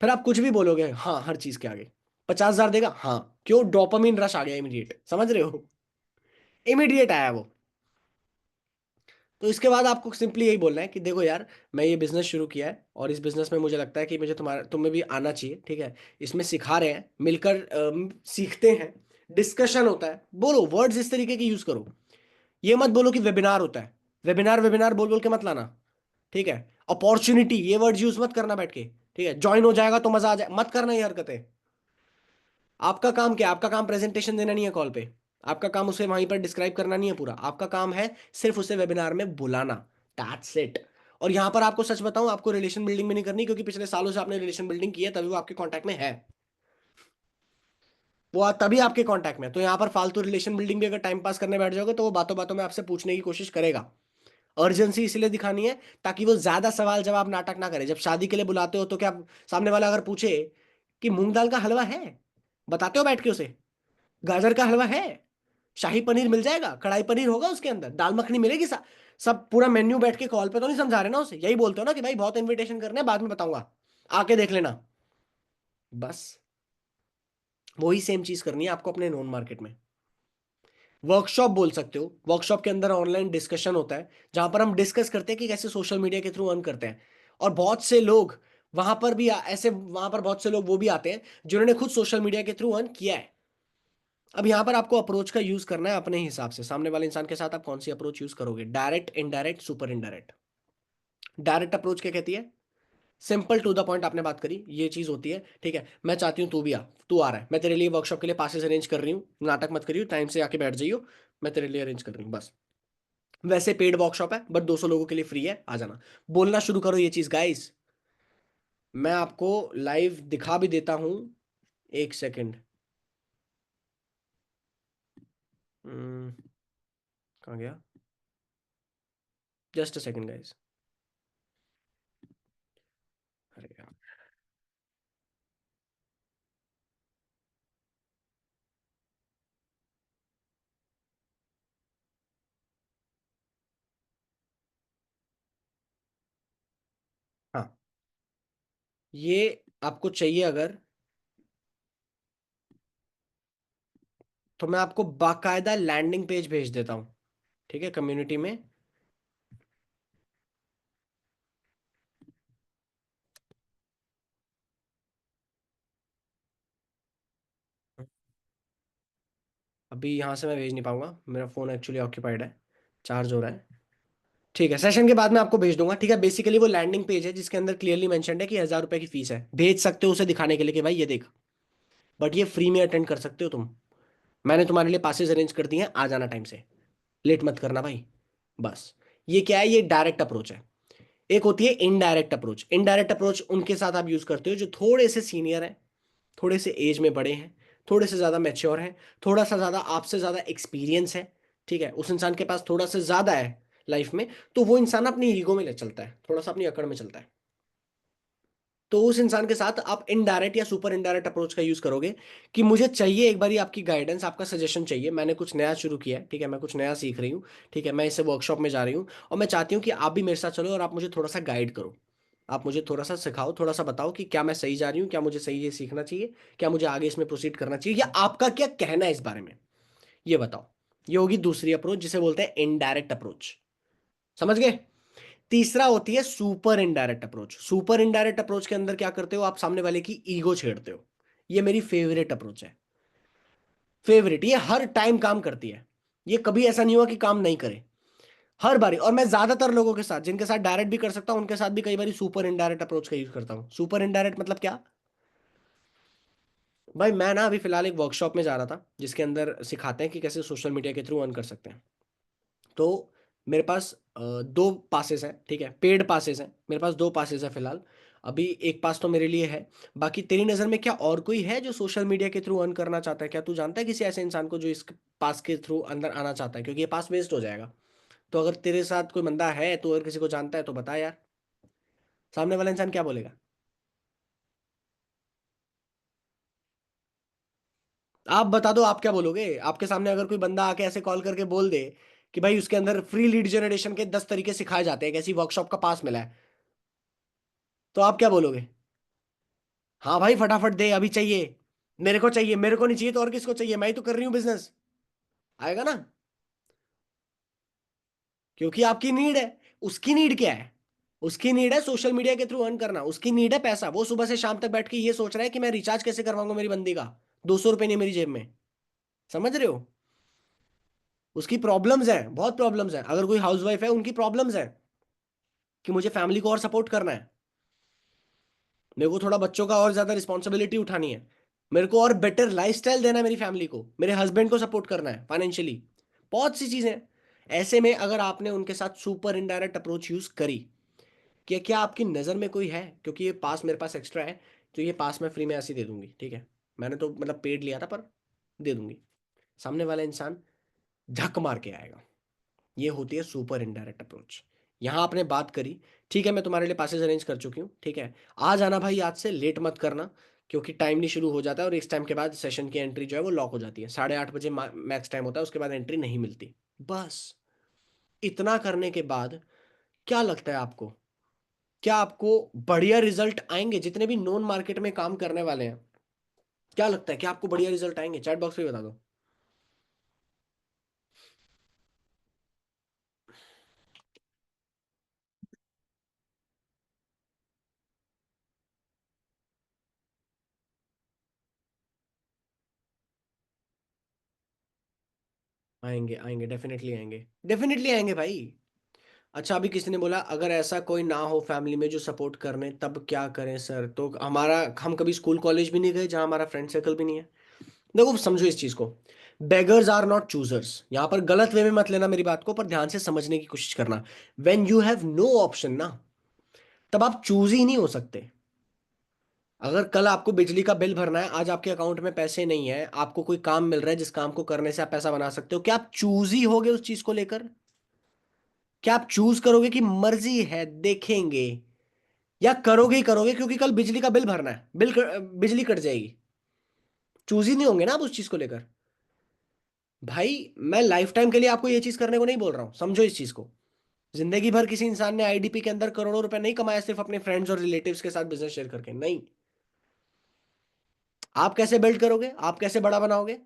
फिर आप कुछ भी बोलोगे हाँ हर चीज के आगे। 50,000 देगा हाँ, क्यों, डोपामिन रश आ गया इमीडिएट, समझ रहे हो, इमीडिएट आया वो। तो इसके बाद आपको सिंपली यही बोलना है कि देखो यार, मैं ये बिजनेस शुरू किया है और इस बिजनेस में मुझे लगता है कि मुझे तुम्हारा तुम्हें भी आना चाहिए। ठीक है, इसमें सिखा रहे हैं मिलकर, सीखते हैं, डिस्कशन होता है। बोलो वर्ड्स इस तरीके के यूज करो। ये मत बोलो कि वेबिनार होता है, वेबिनार वेबिनार बोल बोल के मत लाना। ठीक है, अपॉर्चुनिटी ये वर्ड यूज मत करना बैठ के। ठीक है, ज्वाइन हो जाएगा तो मजा आ जाए, मत करना ये हरकतें। आपका काम क्या है? आपका काम प्रेजेंटेशन देना नहीं है कॉल पे। आपका काम उसे वहीं पर डिस्क्राइब करना नहीं है पूरा। आपका काम है सिर्फ उसे वेबिनार में बुलाना। That's it. और यहां पर आपको सच बताऊं, आपको रिलेशन बिल्डिंग भी नहीं करनी, क्योंकि पिछले सालों से आपने रिलेशन बिल्डिंग की है, तभी वो आपके कांटेक्ट में है। वो तभी आपके कांटेक्ट में है। तो यहां पर फालतू रिलेशन बिल्डिंग भी अगर टाइम पास करने बैठ जाओगे तो वो बातों बातों में आपसे पूछने की कोशिश करेगा। अर्जेंसी इसलिए दिखानी है ताकि वो ज्यादा सवाल जवाब नाटक ना करे। जब शादी के लिए बुलाते हो तो क्या सामने वाला अगर पूछे कि मूंग दाल का हलवा है, बताते हो बैठ के उसे? गाजर का हलवा है, शाही पनीर मिल जाएगा, कढ़ाई पनीर होगा उसके अंदर, दाल मखनी मिलेगी, सब पूरा मेन्यू बैठ के कॉल पे तो नहीं समझा रहे ना उसे। यही बोलते हो ना कि भाई बहुत इनविटेशन करने हैं, बाद में बताऊंगा, आके देख लेना। बस वही सेम चीज करनी है आपको अपने नॉन मार्केट में। वर्कशॉप बोल सकते हो। वर्कशॉप के अंदर ऑनलाइन डिस्कशन होता है, जहां पर हम डिस्कस करते हैं कि कैसे सोशल मीडिया के थ्रू अर्न करते हैं। और बहुत से लोग वहां पर भी ऐसे, वहां पर बहुत से लोग वो भी आते हैं जिन्होंने खुद सोशल मीडिया के थ्रू अर्न किया है। अब यहां पर आपको अप्रोच का यूज करना है अपने हिसाब से। सामने वाले इंसान के साथ आप कौन सी अप्रोच यूज करोगे, direct, indirect, super indirect. Direct approach क्या कहती है? सिंपल टू द पॉइंट, आपने बात करी, ये चीज होती है। ठीक है, मैं चाहती हूँ तू भी आ, तू आ रहा है, मैं तेरे लिए वर्कशॉप के लिए पासेस अरेंज कर रही हूँ, नाटक मत करियो, टाइम से आके बैठ जाइयो, मैं तेरे लिए अरेंज कर रही हूँ बस। वैसे पेड वर्कशॉप है बट 200 लोगों के लिए फ्री है, आ जाना। बोलना शुरू करो ये चीज गाइस। मैं आपको लाइव दिखा भी देता हूँ, एक सेकेंड। कहाँ गया, जस्ट अ सेकेंड गाइस। अरे यार, हाँ, ये आपको चाहिए अगर, तो मैं आपको बाकायदा लैंडिंग पेज भेज देता हूँ। ठीक है, कम्युनिटी में। अभी यहाँ से मैं भेज नहीं पाऊंगा, मेरा फ़ोन एक्चुअली ऑक्यूपाइड है, चार्ज हो रहा है। ठीक है, सेशन के बाद मैं आपको भेज दूंगा। ठीक है, बेसिकली वो लैंडिंग पेज है जिसके अंदर क्लियरली मेंशन्ड है कि 1,000 रुपए की फीस है। भेज सकते हो उसे दिखाने के लिए कि भाई ये देख, बट ये फ्री में अटेंड कर सकते हो तुम। मैंने तुम्हारे लिए पासेस अरेंज कर दिए हैं, आ जाना टाइम से, लेट मत करना भाई। बस, ये क्या है, ये डायरेक्ट अप्रोच है। एक होती है इनडायरेक्ट अप्रोच। इनडायरेक्ट अप्रोच उनके साथ आप यूज करते हो जो थोड़े से सीनियर हैं, थोड़े से एज में बड़े हैं, थोड़े से ज़्यादा मैच्योर हैं, थोड़ा सा ज़्यादा आपसे ज़्यादा एक्सपीरियंस है। ठीक है, उस इंसान के पास थोड़ा सा ज़्यादा है लाइफ में, तो वो इंसान अपनी ईगो में ले चलता है, थोड़ा सा अपनी अकड़ में चलता है। तो उस इंसान के साथ आप इनडायरेक्ट या सुपर इनडायरेक्ट अप्रोच का यूज करोगे कि मुझे चाहिए एक बारी आपकी गाइडेंस, आपका सजेशन चाहिए, मैंने कुछ नया शुरू किया है। ठीक है, मैं कुछ नया सीख रही हूँ। ठीक है, मैं इसे वर्कशॉप में जा रही हूँ और मैं चाहती हूँ कि आप भी मेरे साथ चलो और आप मुझे थोड़ा सा गाइड करो। आप मुझे थोड़ा सा सिखाओ, थोड़ा सा बताओ कि क्या मैं सही जा रही हूँ, क्या मुझे सही ये सीखना चाहिए, क्या मुझे आगे इसमें प्रोसीड करना चाहिए, या आपका क्या कहना है इस बारे में, ये बताओ। ये होगी दूसरी अप्रोच जिसे बोलते हैं इनडायरेक्ट अप्रोच। समझ गए? तीसरा होती है super indirect approach. Super indirect approach के अंदर क्या करते हो, आप सामने वाले की ईगो छेड़ते हो। ये मेरी फेवरेट अप्रोच है। फेवरेट, ये हर टाइम काम करती है। ये कभी ऐसा नहीं हुआ कि काम नहीं करे, हर बारी। और मैं ज्यादातर लोगों के साथ, जिनके साथ डायरेक्ट भी कर सकता हूं, उनके साथ भी कई बार सुपर इनडायरेक्ट अप्रोच का यूज करता हूं। सुपर इनडायरेक्ट मतलब क्या? भाई मैं ना अभी फिलहाल एक वर्कशॉप में जा रहा था जिसके अंदर सिखाते हैं कि कैसे सोशल मीडिया के थ्रू अर्न कर सकते हैं। तो मेरे पास दो पासेस हैं, ठीक है, पेड पासेस हैं, मेरे पास दो पासेस हैं फिलहाल। अभी एक पास तो मेरे लिए है। बाकी तेरी नज़र में क्या और कोई है जो सोशल मीडिया के थ्रू अर्न करना चाहता है? क्या तू जानता है किसी ऐसे इंसान को जो इस पास के थ्रू अंदर आना चाहता है? क्योंकि ये पास वेस्ट हो जाएगा। तो अगर तेरे साथ कोई बंदा है, तो अगर किसी को जानता है तो बता यार। सामने वाला इंसान क्या बोलेगा? आप बता दो, आप क्या बोलोगे? आपके सामने अगर कोई बंदा आके ऐसे कॉल करके बोल दे कि भाई उसके अंदर फ्री लीड जनरेशन के 10 तरीके सिखाए जाते हैं, एक ऐसी वर्कशॉप का पास मिला है, तो आप क्या बोलोगे? हाँ भाई फटाफट दे, अभी चाहिए। मेरे को चाहिए, मेरे को नहीं चाहिए तो और किसको चाहिए? मैं ही तो कर रही हूँ बिजनेस। आएगा ना? क्योंकि आपकी नीड है। उसकी नीड क्या है? उसकी नीड है सोशल मीडिया के थ्रू अर्न करना, उसकी नीड है पैसा। वो सुबह से शाम तक बैठ के ये सोच रहा है कि मैं रिचार्ज कैसे करवाऊंगा मेरी बंदी का, 200 रुपये नहीं मेरी जेब में। समझ रहे हो? उसकी प्रॉब्लम्स हैं, बहुत प्रॉब्लम्स हैं। अगर कोई हाउसवाइफ है, उनकी प्रॉब्लम्स हैं कि मुझे फैमिली को और सपोर्ट करना है, मेरे को थोड़ा बच्चों का और ज्यादा रिस्पॉन्सिबिलिटी उठानी है, मेरे को और बेटर लाइफस्टाइल देना है मेरी फैमिली को, मेरे हस्बैंड को सपोर्ट करना है फाइनेंशियली। बहुत सी चीजें हैं। ऐसे में अगर आपने उनके साथ सुपर इनडायरेक्ट अप्रोच यूज करी, कि क्या आपकी नज़र में कोई है? क्योंकि ये पास मेरे पास एक्स्ट्रा है, तो ये पास मैं फ्री में ऐसे ही दे दूंगी, ठीक है। मैंने तो मतलब पेड लिया था, पर दे दूंगी। सामने वाला इंसान झक मार के आएगा। ये होती है सुपर इनडायरेक्ट अप्रोच। यहाँ आपने बात करी, ठीक है, मैं तुम्हारे लिए पासेज अरेंज कर चुकी हूँ, ठीक है, आ जाना भाई, आज से लेट मत करना। क्योंकि टाइम नहीं शुरू हो जाता है, और इस टाइम के बाद सेशन की एंट्री जो है वो लॉक हो जाती है। 8:30 बजे मैक्स टाइम होता है, उसके बाद एंट्री नहीं मिलती। बस इतना करने के बाद क्या लगता है आपको? क्या आपको बढ़िया रिजल्ट आएंगे? जितने भी नॉन मार्केट में काम करने वाले हैं, क्या लगता है कि आपको बढ़िया रिजल्ट आएंगे? चैट बॉक्स में बता दो। आएंगे आएंगे, डेफिनेटली आएंगे, डेफिनेटली आएंगे भाई। अच्छा, अभी किसी ने बोला अगर ऐसा कोई ना हो फैमिली में जो सपोर्ट करने, तब क्या करें सर? तो हमारा, हम कभी स्कूल कॉलेज भी नहीं गए जहां हमारा फ्रेंड सर्कल भी नहीं है। देखो समझो इस चीज को, बेगर्स आर नॉट चूजर्स। यहां पर गलत वे में मत लेना मेरी बात को, पर ध्यान से समझने की कोशिश करना। When you have no option ना, तब आप चूज ही नहीं हो सकते। अगर कल आपको बिजली का बिल भरना है, आज आपके अकाउंट में पैसे नहीं है, आपको कोई काम मिल रहा है जिस काम को करने से आप पैसा बना सकते हो, क्या आप चूज ही होगे उस चीज को लेकर? क्या आप चूज करोगे कि मर्जी है देखेंगे, या करोगे ही करोगे क्योंकि कल बिजली का बिल भरना है, बिजली कट जाएगी? चूज ही नहीं होंगे ना आप उस चीज को लेकर। भाई मैं लाइफ टाइम के लिए आपको ये चीज करने को नहीं बोल रहा हूं, समझो इस चीज को। जिंदगी भर किसी इंसान ने आईडीपी के अंदर करोड़ों रुपए नहीं कमाया सिर्फ अपने फ्रेंड्स और रिलेटिव्स के साथ बिजनेस शेयर करके, नहीं। आप कैसे बिल्ड करोगे? आप कैसे बड़ा बनाओगे?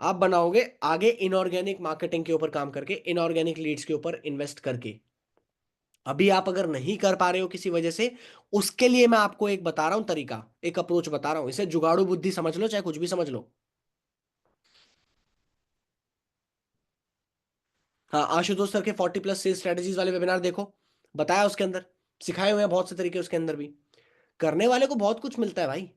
आप बनाओगे आगे इनऑर्गेनिक मार्केटिंग के ऊपर काम करके, इनऑर्गेनिक लीड्स के ऊपर इन्वेस्ट करके। अभी आप अगर नहीं कर पा रहे हो किसी वजह से, उसके लिए मैं आपको एक बता रहा हूं तरीका, एक अप्रोच बता रहा हूं। इसे जुगाड़ू बुद्धि समझ लो, चाहे कुछ भी समझ लो। हाँ, आशुतोष सर के 40+ सेल्स स्ट्रेटेजीज वाले वेबिनार देखो, बताया उसके अंदर, सिखाए हुए हैं बहुत से तरीके उसके अंदर भी। करने वाले को बहुत कुछ मिलता है भाई।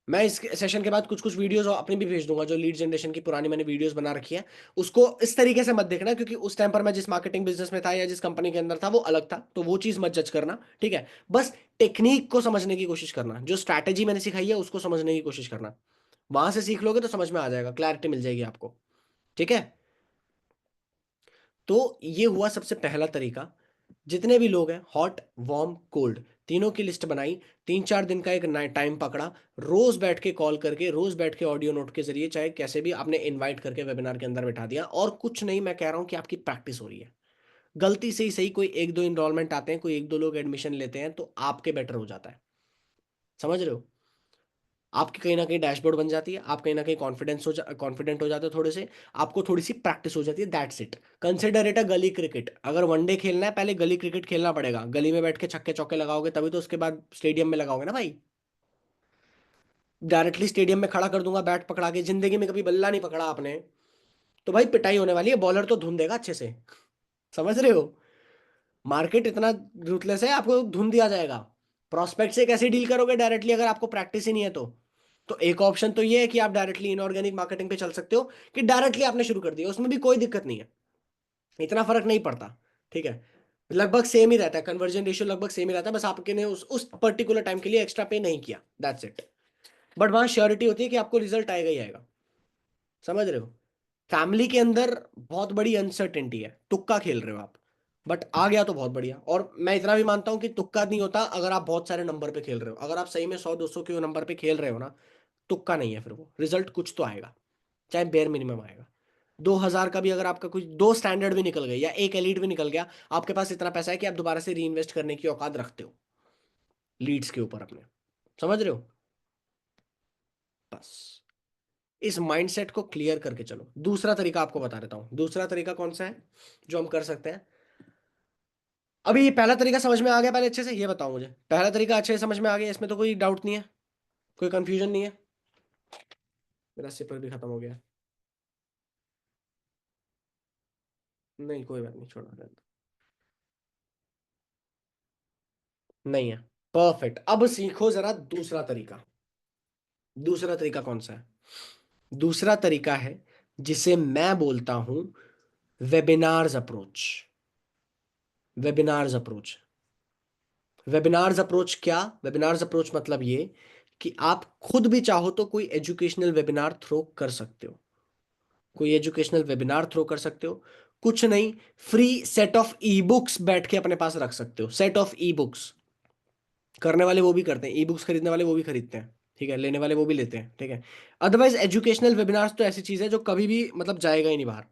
मैं इस सेशन के बाद कुछ कुछ वीडियोस अपनी भी भेज दूंगा, जो लीड जनरेशन की पुरानी मैंने वीडियोस बना रखी है। उसको इस तरीके से मत देखना, क्योंकि उस टाइम पर मैं जिस मार्केटिंग बिजनेस में था या जिस कंपनी के अंदर था वो अलग था, तो वो चीज मत जज करना, ठीक है। बस टेक्निक को समझने की कोशिश करना, जो स्ट्रैटेजी मैंने सिखाई है उसको समझने की कोशिश करना। वहां से सीख लोगे तो समझ में आ जाएगा, क्लैरिटी मिल जाएगी आपको, ठीक है। तो ये हुआ सबसे पहला तरीका। जितने भी लोग हैं, हॉट वार्म कोल्ड, तीनों की लिस्ट बनाई, 3-4 दिन का एक टाइम पकड़ा, रोज बैठ के कॉल करके, रोज बैठ के ऑडियो नोट के जरिए, चाहे कैसे भी, आपने इनवाइट करके वेबिनार के अंदर बैठा दिया। और कुछ नहीं, मैं कह रहा हूं कि आपकी प्रैक्टिस हो रही है। गलती से ही सही, कोई एक दो इनरोलमेंट आते हैं, कोई एक दो लोग एडमिशन लेते हैं, तो आपके बेटर हो जाता है। समझ रहे हो? आपकी कहीं ना कहीं डैशबोर्ड बन जाती है, आप कहीं ना कहीं कॉन्फिडेंट हो जाते हो थोड़े से, आपको थोड़ी सी प्रैक्टिस हो जाती है, that's it. Consider it a गली क्रिकेट। अगर वनडे खेलना है, पहले गली क्रिकेट खेलना पड़ेगा, गली में बैठ के छक्के चौके लगाओगे तभी तो उसके बाद स्टेडियम में लगाओगे ना भाई। डायरेक्टली स्टेडियम में खड़ा कर दूंगा बैट पकड़ा के, जिंदगी में कभी बल्ला नहीं पकड़ा आपने, तो भाई पिटाई होने वाली है, बॉलर तो धुन देगा अच्छे से। समझ रहे हो? मार्केट इतना रूथलेस है, आपको धुन दिया जाएगा। प्रोस्पेक्ट से कैसे डील करोगे डायरेक्टली अगर आपको प्रैक्टिस ही नहीं है तो एक ऑप्शन तो ये है कि आप डायरेक्टली इनऑर्गेनिक मार्केटिंग पे चल सकते हो, कि डायरेक्टली आपने शुरू कर दिया, उसमें भी कोई दिक्कत नहीं है, इतना फर्क नहीं पड़ता। ठीक है, लगभग सेम ही रहता है, कन्वर्जन रेशियो लगभग सेम ही रहता है, बस आपके ने उस पर्टिकुलर टाइम के लिए एक्स्ट्रा पे नहीं किया, दैट्स इट। बट वहां श्योरिटी होती है कि आपको रिजल्ट आएगा ही आएगा। समझ रहे हो? फैमिली के अंदर बहुत बड़ी अनसर्टेनिटी है, तुक्का खेल रहे हो आप, बट आ गया तो बहुत बढ़िया। और मैं इतना भी मानता हूं कि तुक्का नहीं होता अगर आप बहुत सारे नंबर पे खेल रहे हो, अगर आप सही में 100 200 के नंबर पे खेल रहे हो ना, तुक्का नहीं है, फिर वो रिजल्ट कुछ तो आएगा, चाहे बेयर मिनिमम आएगा। 2000 का भी अगर आपका कुछ दो स्टैंडर्ड भी निकल गए या एक एलिट भी निकल गया, आपके पास इतना पैसा है कि आप दोबारा से री इन्वेस्ट करने की औकात रखते हो लीड्स के ऊपर अपने। समझ रहे हो? बस इस माइंडसेट को क्लियर करके चलो। दूसरा तरीका आपको बता देता हूं, दूसरा तरीका कौन सा है जो हम कर सकते हैं। अभी ये पहला तरीका समझ में आ गया पहले अच्छे से? ये बताओ मुझे, पहला तरीका अच्छे से समझ में आ गया, इसमें तो कोई डाउट नहीं है, कोई कंफ्यूजन नहीं है? मेरा सिपर भी खत्म हो गया। नहीं कोई बात नहीं, छोड़ो रहने दो। नहीं है। परफेक्ट, अब सीखो जरा दूसरा तरीका। दूसरा तरीका कौन सा है? दूसरा तरीका है जिसे मैं बोलता हूं webinars approach. Webinars approach. Webinars approach क्या? वेबिनार्स अप्रोच मतलब ये कि आप खुद भी चाहो तो कोई एजुकेशनल वेबिनार थ्रो कर सकते हो, कोई एजुकेशनल वेबिनार थ्रो कर सकते हो। कुछ नहीं, free set of e books बैठ के अपने पास रख सकते हो, सेट ऑफ ई बुक्स। करने वाले वो भी करते हैं, ई बुक्स खरीदने वाले वो भी खरीदते हैं, ठीक है, लेने वाले वो भी लेते हैं, ठीक है। अदरवाइज एजुकेशनल वेबिनार्स तो ऐसी चीज है जो कभी भी मतलब जाएगा ही नहीं बाहर।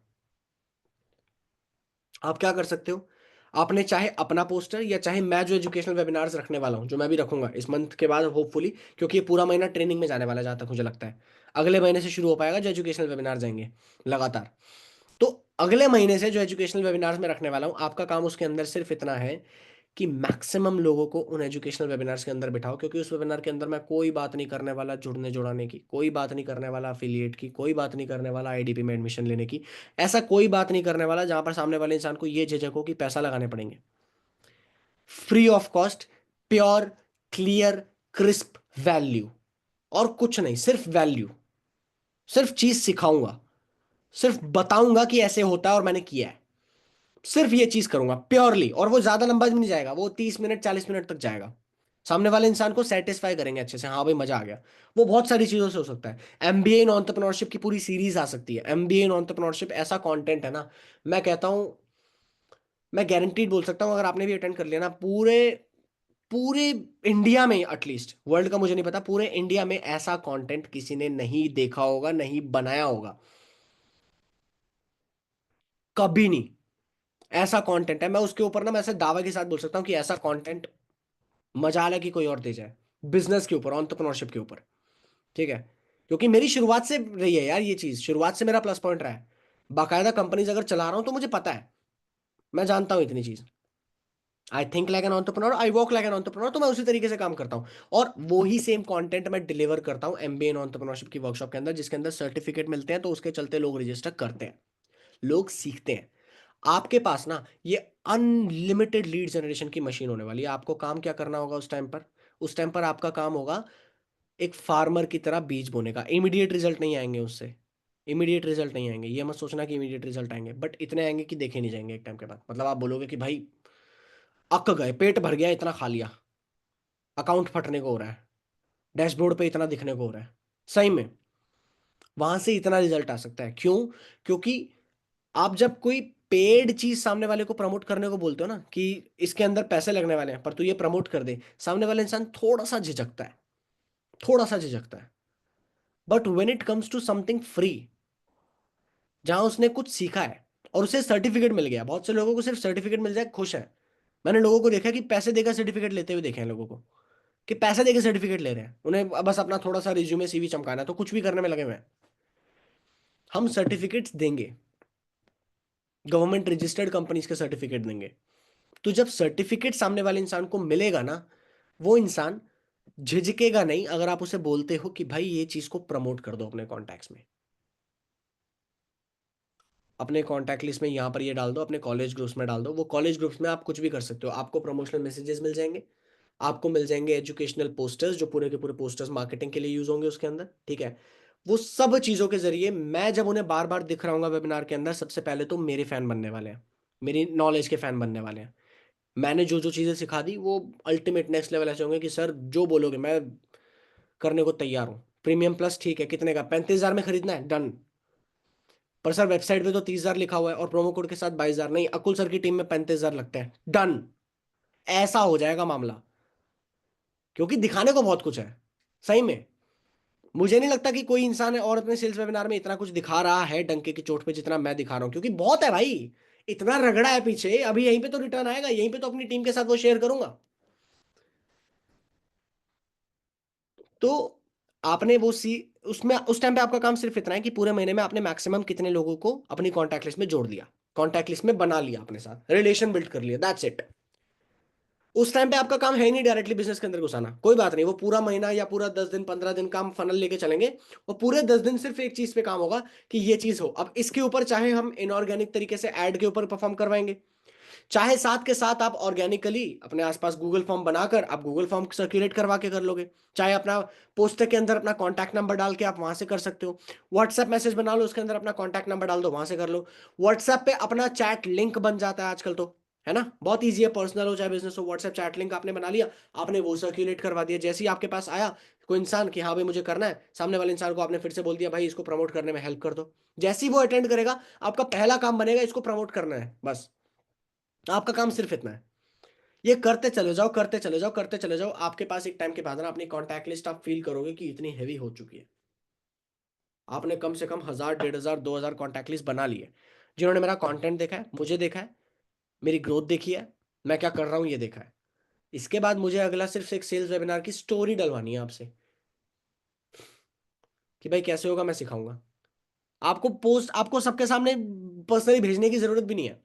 आप क्या कर सकते हो, आपने चाहे अपना पोस्टर या चाहे मैं जो एजुकेशनल वेबिनार्स रखने वाला हूं, जो मैं भी रखूंगा इस मंथ के बाद होपफुली, क्योंकि ये पूरा महीना ट्रेनिंग में जाने वाला है जहां तक मुझे लगता है। अगले महीने से शुरू हो पाएगा जो एजुकेशनल वेबिनार जाएंगे लगातार। तो अगले महीने से जो एजुकेशनल वेबिनार्स में रखने वाला हूं, आपका काम उसके अंदर सिर्फ इतना है कि मैक्सिमम लोगों को उन एजुकेशनल वेबिनार्स के अंदर बिठाओ, क्योंकि उस वेबिनार के अंदर मैं कोई बात नहीं करने वाला जुड़ने जुड़ाने की, कोई बात नहीं करने वाला अफिलिएट की, कोई बात नहीं करने वाला आईडीपी में एडमिशन लेने की। ऐसा कोई बात नहीं करने वाला जहां पर सामने वाले इंसान को ये झिझक हो कि पैसा लगाने पड़ेंगे। Free of cost, pure, clear, crisp value, और कुछ नहीं, सिर्फ वैल्यू। सिर्फ चीज सिखाऊंगा, सिर्फ बताऊंगा कि ऐसे होता है और मैंने किया है। सिर्फ ये चीज करूंगा प्योरली, और वो ज्यादा लंबा भी नहीं जाएगा, वो 30 मिनट 40 मिनट तक जाएगा। सामने वाले इंसान को सेटिस्फाई करेंगे अच्छे से, हाँ भाई मजा आ गया। वो बहुत सारी चीजों से हो सकता है। एमबीए इन एंटरप्रेन्योरशिप की पूरी सीरीज आ सकती है, एमबीए इन एंटरप्रेन्योरशिप ऐसा कंटेंट है ना, मैं कहता हूं, मैं गारंटीड बोल सकता हूं, अगर आपने भी अटेंड कर लिया ना, पूरे पूरे इंडिया में, एटलीस्ट वर्ल्ड का मुझे नहीं पता, पूरे इंडिया में ऐसा कंटेंट किसी ने नहीं देखा होगा, नहीं बनाया होगा, कभी नहीं। ऐसा कंटेंट है, मैं उसके ऊपर ना, मैं ऐसे दावे के साथ बोल सकता हूँ कि ऐसा कंटेंट मजाल है कि कोई और दे जाए, बिजनेस के ऊपर, एंटरप्रेन्योरशिप के ऊपर। ठीक है, क्योंकि मेरी शुरुआत से रही है यार, ये चीज शुरुआत से मेरा प्लस पॉइंट रहा है। बाकायदा कंपनीज अगर चला रहा हूं तो मुझे पता है, मैं जानता हूं इतनी चीज। I think like an entrepreneur, I work like an entrepreneur, तो मैं उसी तरीके से काम करता हूँ। और वही सेम कंटेंट मैं डिलीवर करता हूँ एमबीए इन एंटरप्रेन्योरशिप की वर्कशॉप के अंदर, जिसके अंदर सर्टिफिकेट मिलते हैं, तो उसके चलते लोग रजिस्टर करते हैं, लोग सीखते हैं। आपके पास ना ये अनलिमिटेड लीड जनरेशन की मशीन होने वाली है। आपको काम क्या करना होगा उस टाइम पर? उस टाइम पर आपका काम होगा एक फार्मर की तरह बीज बोने का। इमीडिएट रिजल्ट नहीं आएंगे उससे, इमीडिएट रिजल्ट नहीं आएंगे, ये मत सोचना कि इमीडिएट रिजल्ट आएंगे, बट इतने आएंगे कि देखे नहीं जाएंगे एक टाइम के बाद। मतलब आप बोलोगे कि भाई अक गए, पेट भर गया, इतना खा लिया, अकाउंट फटने को हो रहा है, डैशबोर्ड पे इतना दिखने को हो रहा है, सही में वहां से इतना रिजल्ट आ सकता है। क्यों? क्योंकि आप जब कोई पेड चीज सामने वाले को प्रमोट करने को बोलते हो ना, कि इसके अंदर पैसे लगने वाले हैं पर तू ये प्रमोट कर दे, सामने वाला इंसान थोड़ा सा झिझकता है, थोड़ा सा झिझकता है। But when it comes to something free, जहां उसने कुछ सीखा है और उसे सर्टिफिकेट मिल गया, बहुत से लोगों को सिर्फ सर्टिफिकेट मिल जाए खुश है। मैंने लोगों को देखा कि पैसे देकर सर्टिफिकेट लेते हुए देखे हैं लोगों को, कि पैसे देकर सर्टिफिकेट ले रहे हैं, उन्हें बस अपना थोड़ा सा रिज्यूमे सीवी चमकाना है, तो कुछ भी करने में लगे हुए हैं। हम सर्टिफिकेट्स देंगे, गवर्नमेंट रजिस्टर्ड कंपनीज के सर्टिफिकेट देंगे। तो जब सर्टिफिकेट सामने वाले इंसान को मिलेगा ना, वो इंसान झिझकेगा नहीं अगर आप उसे बोलते हो कि भाई ये चीज को प्रमोट कर दो अपने कॉन्टैक्ट्स में, अपने कॉन्टैक्ट लिस्ट में यहाँ पर ये डाल दो, अपने कॉलेज ग्रुप्स में डाल दो। वो कॉलेज ग्रुप्स में आप कुछ भी कर सकते हो, आपको प्रमोशनल मैसेजेस मिल जाएंगे, आपको मिल जाएंगे एजुकेशनल पोस्टर्स, जो पूरे के पूरे पोस्टर्स मार्केटिंग के लिए यूज होंगे उसके अंदर, ठीक है। वो सब चीजों के जरिए मैं जब उन्हें बार बार दिख रहा हूँ वेबिनार के अंदर, सबसे पहले तो मेरे फैन बनने वाले हैं, मेरी नॉलेज के फैन बनने वाले हैं। मैंने जो जो चीजें सिखा दी वो अल्टीमेट नेक्स्ट लेवल ऐसे होंगे कि सर जो बोलोगे मैं करने को तैयार हूँ। प्रीमियम प्लस ठीक है, कितने का? 35,000 में खरीदना है, डन। पर सर वेबसाइट पे तो 30,000 लिखा हुआ है और प्रोमो कोड के साथ 22,000, नहीं अकुल सर की टीम में 35,000 लगते हैं, डन। ऐसा हो जाएगा मामला, क्योंकि दिखाने को बहुत कुछ है सही में। मुझे नहीं लगता कि कोई इंसान है और अपने सेल्स वेबिनार में इतना कुछ दिखा रहा है डंके की चोट पे जितना मैं दिखा रहा हूँ, क्योंकि बहुत है भाई। इतना रगड़ा है पीछे, अभी यहीं पे तो रिटर्न आएगा, यहीं पे तो अपनी टीम के साथ वो शेयर करूंगा। तो आपने वो सी उसमें उस टाइम पे आपका काम सिर्फ इतना है कि पूरे महीने में आपने मैक्सिमम कितने लोगों को अपनी कॉन्टैक्ट लिस्ट में जोड़ लिया, कॉन्टैक्ट लिस्ट में बना लिया, अपने साथ रिलेशन बिल्ड कर लिया, दैट्स इट। उस टाइम पे आपका काम है ही नहीं डायरेक्टली बिजनेस के अंदर घुसाना, कोई बात नहीं, वो पूरा महीना या पूरा 10 दिन 15 दिन काम फनल लेके चलेंगे। वो पूरे 10 दिन सिर्फ एक चीज पे काम होगा कि ये चीज हो। अब इसके ऊपर चाहे हम इनऑर्गेनिक तरीके से ऐड के ऊपर परफॉर्म करवाएंगे, चाहे साथ के साथ आप ऑर्गेनिकली अपने आसपास गूगल फॉर्म बनाकर आप गूगल फॉर्म सर्कुलेट करवा के कर लोगे, चाहे अपना पोस्टर के अंदर अपना कॉन्टैक्ट नंबर डाल के आप वहां से कर सकते हो। व्हाट्सएप मैसेज बना लो, उसके अंदर अपना कॉन्टैक्ट नंबर डाल दो, वहां से कर लो। व्हाट्सएप पे अपना चैट लिंक बन जाता है आजकल तो, है ना, बहुत ईजी है, पर्सनल हो चाहे बिजनेस हो, व्हाट्सएप चैट लिंक आपने बना लिया, आपने वो सर्कुलेट करवा दिया। जैसे ही आपके पास आया कोई इंसान कि हाँ भाई मुझे करना है, सामने वाले इंसान को आपने फिर से बोल दिया भाई इसको प्रमोट करने में हेल्प कर दो। जैसे ही वो अटेंड करेगा, आपका पहला काम बनेगा इसको प्रमोट करना है, बस। आपका काम सिर्फ इतना है। ये करते चले जाओ, करते चले जाओ, करते चले जाओ, आपके पास एक टाइम के बाद ना अपनी कॉन्टैक्ट लिस्ट आप फील करोगे कि इतनी हैवी हो चुकी है। आपने कम से कम 1,000 1,500 2,000 कॉन्टैक्ट लिस्ट बना ली है, जिन्होंने मेरा कंटेंट देखा है, मुझे देखा है, मेरी ग्रोथ देखी है, मैं क्या कर रहा हूँ ये देखा है। इसके बाद मुझे अगला सिर्फ एक सेल्स वेबिनार की स्टोरी डलवानी है आपसे, कि भाई कैसे होगा मैं सिखाऊंगा। आपको पोस्ट आपको सबके सामने पर्सनली भेजने की जरूरत भी नहीं है,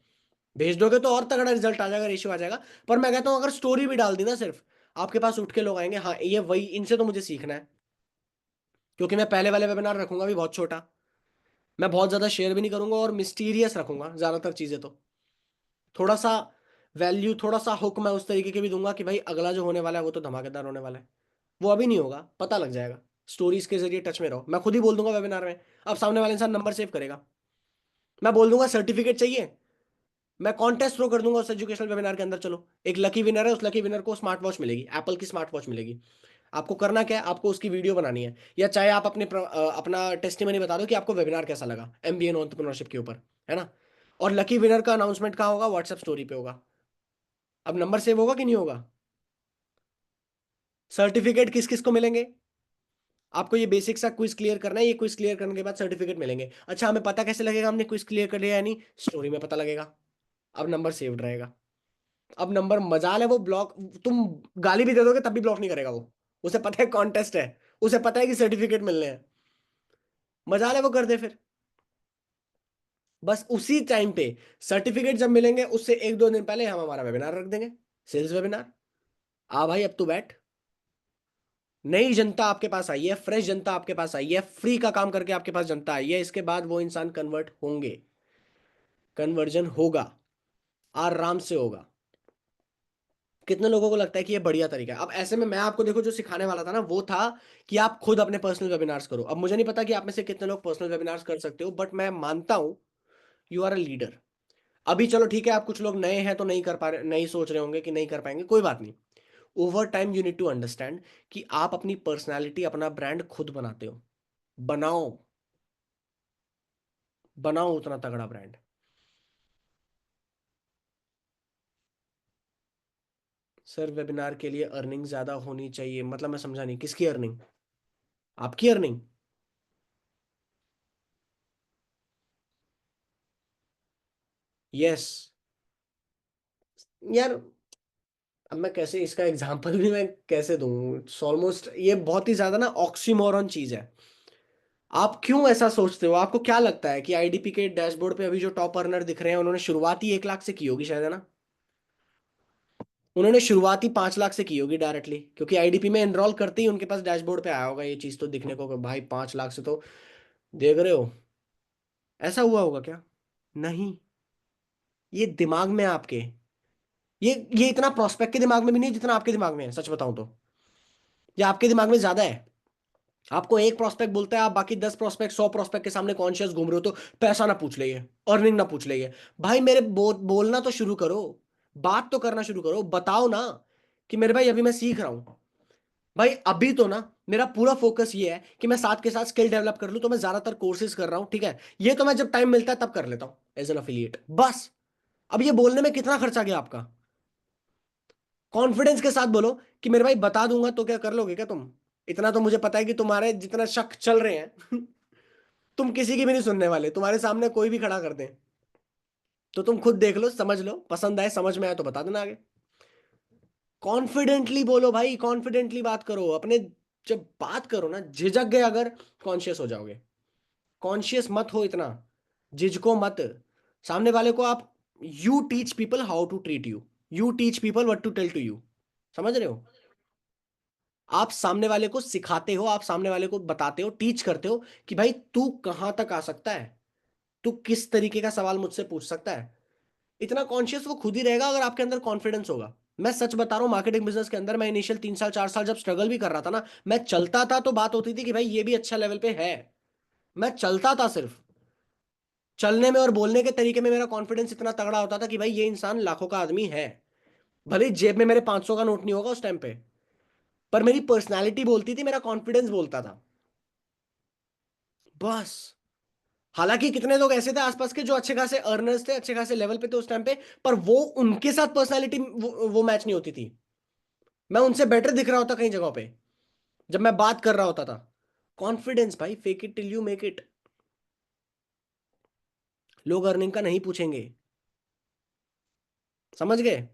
भेज दोगे तो और तगड़ा रिजल्ट आ जाएगा, रेशियो आ जाएगा। पर मैं कहता हूँ अगर स्टोरी भी डाल दी ना सिर्फ, आपके पास उठ के लोग आएंगे, हाँ ये वही, इनसे तो मुझे सीखना है। क्योंकि मैं पहले वाले वेबिनार रखूंगा भी बहुत छोटा, मैं बहुत ज्यादा शेयर भी नहीं करूंगा और मिस्टीरियस रखूंगा ज्यादातर चीजें तो। थोड़ा सा वैल्यू, थोड़ा सा हुक मैं उस तरीके के भी दूंगा कि भाई अगला जो होने वाला है वो तो धमाकेदार होने वाला है। वो अभी नहीं होगा, पता लग जाएगा। स्टोरीज के जरिए टच में रहो, मैं खुद ही बोल दूंगा वेबिनार में। अब सामने वाले इंसान नंबर सेव करेगा, मैं बोल दूंगा सर्टिफिकेट चाहिए, मैं कॉन्टेस्ट थ्रो कर दूंगा उस एजुकेशनल वेबिनार के अंदर, चलो एक लकी विनर है, उस लकी विनर को स्मार्ट वॉच मिलेगी, एप्पल की स्मार्ट वॉच मिलेगी। आपको करना क्या है, आपको उसकी वीडियो बनानी है, या चाहे आप अपना टेस्टिमनी बता दो कि आपको वेबिनार कैसा लगा एमबीए एंटरप्रेन्योरशिप के ऊपर, है ना। और लकी विनर का अनाउंसमेंट कहाँ होगा? व्हाट्सएप स्टोरी पे होगा। अब नंबर सेव होगा कि नहीं होगा? सर्टिफिकेट किस किस को मिलेंगे? आपको ये बेसिक सा क्विज क्लियर करना है, ये क्विज क्लियर करने के बाद सर्टिफिकेट मिलेंगे। अच्छा हमें पता कैसे लगेगा हमने क्विज क्लियर कर लिया या नहीं? स्टोरी में पता लगेगा। अब नंबर सेव्ड रहेगा। अब नंबर मजाल है वो ब्लॉक, तुम गाली भी दे दोगे तब भी ब्लॉक नहीं करेगा वो, उसे पता है कॉन्टेस्ट है, उसे पता है कि सर्टिफिकेट मिलने हैं, मजाल है वो कर दे फिर। बस उसी टाइम पे सर्टिफिकेट जब मिलेंगे उससे एक दो दिन पहले हम हमारा वेबिनार रख देंगे, सेल्स वेबिनार। आ भाई अब तू बैठ, नई जनता आपके पास आई है, फ्रेश जनता आपके पास आई है, फ्री का काम करके आपके पास जनता आई है, इसके बाद वो इंसान कन्वर्ट होंगे, कन्वर्जन होगा, आराम से होगा। कितने लोगों को लगता है कि ये बढ़िया तरीका है? अब ऐसे में मैं आपको देखो जो सिखाने वाला था ना वो था कि आप खुद अपने पर्सनल वेबिनार्स करो। अब मुझे नहीं पता कि आप में से कितने लोग पर्सनल वेबिनार्स कर सकते हो, बट मैं मानता हूं यू आर अ लीडर। अभी चलो ठीक है, आप कुछ लोग नए हैं तो नहीं कर पा रहे, नहीं सोच रहे होंगे कि नहीं कर पाएंगे, कोई बात नहीं। Over time you need to understand कि आप अपनी पर्सनैलिटी, अपना ब्रांड खुद बनाते हो। बनाओ, बनाओ उतना तगड़ा ब्रांड। सर वेबिनार के लिए अर्निंग ज्यादा होनी चाहिए मतलब? मैं समझा नहीं, किसकी अर्निंग? आपकी अर्निंग? यस। यार अब मैं कैसे इसका एग्जांपल भी मैं कैसे दूं? ऑलमोस्ट ये बहुत ही ज्यादा ना ऑक्सीमोरन चीज है। आप क्यों ऐसा सोचते हो? आपको क्या लगता है कि आईडीपी के डैशबोर्ड पे अभी जो टॉप अर्नर दिख रहे हैं उन्होंने शुरुआत ही 1 लाख से की होगी शायद, है ना? उन्होंने शुरुआत ही 5 लाख से की होगी डायरेक्टली, क्योंकि आईडीपी में एनरोल करते ही उनके पास डैशबोर्ड पे आया होगा ये चीज तो दिखने को कि भाई 5 लाख से तो, देख रहे हो, ऐसा हुआ होगा क्या? नहीं। ये दिमाग में है आपके, ये इतना प्रोस्पेक्ट के दिमाग में भी नहीं है जितना आपके दिमाग में है, सच बताऊं तो। ये आपके दिमाग में ज्यादा है। आपको एक प्रोस्पेक्ट बोलता है, आप बाकी 10 प्रोस्पेक्ट 100 प्रोस्पेक्ट के सामने कॉन्शियस घूम रहे हो, तो पैसा ना पूछ लेंगे, अर्निंग ना पूछ लेंगे। भाई मेरे बोलना तो शुरू करो, बात तो करना शुरू करो, बताओ ना कि मेरे भाई अभी मैं सीख रहा हूं। भाई अभी तो ना मेरा पूरा फोकस ये है कि मैं साथ के साथ स्किल डेवलप कर लूं, तो मैं ज्यादातर कोर्सेज कर रहा हूं, ठीक है। ये तो मैं जब टाइम मिलता है तब कर लेता हूं एज एन अफिलिएट, बस। अब ये बोलने में कितना खर्चा गया आपका? कॉन्फिडेंस के साथ बोलो कि मेरे भाई बता दूंगा, तो क्या कर लोगे क्या तुम? इतना तो मुझे पता है कि तुम्हारे जितना शक चल रहे हैं तुम किसी की भी नहीं सुनने वाले, तुम्हारे सामने कोई भी खड़ा कर दे तो तुम खुद देख लो, समझ लो, पसंद आए समझ में आए तो बता देना आगे। कॉन्फिडेंटली बोलो भाई, कॉन्फिडेंटली बात करो अपने। जब बात करो ना, झिझक गए अगर, कॉन्शियस हो जाओगे। कॉन्शियस मत हो इतना, झिझको मत। सामने वाले को आप, you teach people how to treat you, you teach people what to tell to you. समझ रहे हो? आप सामने वाले को सिखाते हो, आप सामने वाले को बताते हो, टीच करते हो कि भाई तू कहां तक आ सकता है, तू किस तरीके का सवाल मुझसे पूछ सकता है। इतना कॉन्शियस वो खुद ही रहेगा अगर आपके अंदर कॉन्फिडेंस होगा। मैं सच बता रहा हूँ, मार्केटिंग बिजनेस के अंदर मैं इनिशियल 3 साल 4 साल जब स्ट्रगल भी कर रहा था ना, मैं चलता था तो बात होती थी कि भाई ये भी अच्छा लेवल पे है। मैं चलता था सिर्फ, चलने में और बोलने के तरीके में मेरा कॉन्फिडेंस इतना तगड़ा होता था कि भाई ये इंसान लाखों का आदमी है। भले ही जेब में मेरे 500 का नोट नहीं होगा उस टाइम पे, पर मेरी पर्सनैलिटी बोलती थी, मेरा कॉन्फिडेंस बोलता था, बस। हालांकि कितने लोग ऐसे थे आसपास के जो अच्छे खासे अर्नर्स थे, अच्छे खासे लेवल पे थे उस टाइम पे, पर वो उनके साथ पर्सनैलिटी वो मैच नहीं होती थी। मैं उनसे बेटर दिख रहा होता कई जगहों पे जब मैं बात कर रहा होता था। कॉन्फिडेंस भाई, fake it till you make it. लोग अर्निंग का नहीं पूछेंगे, समझ गए?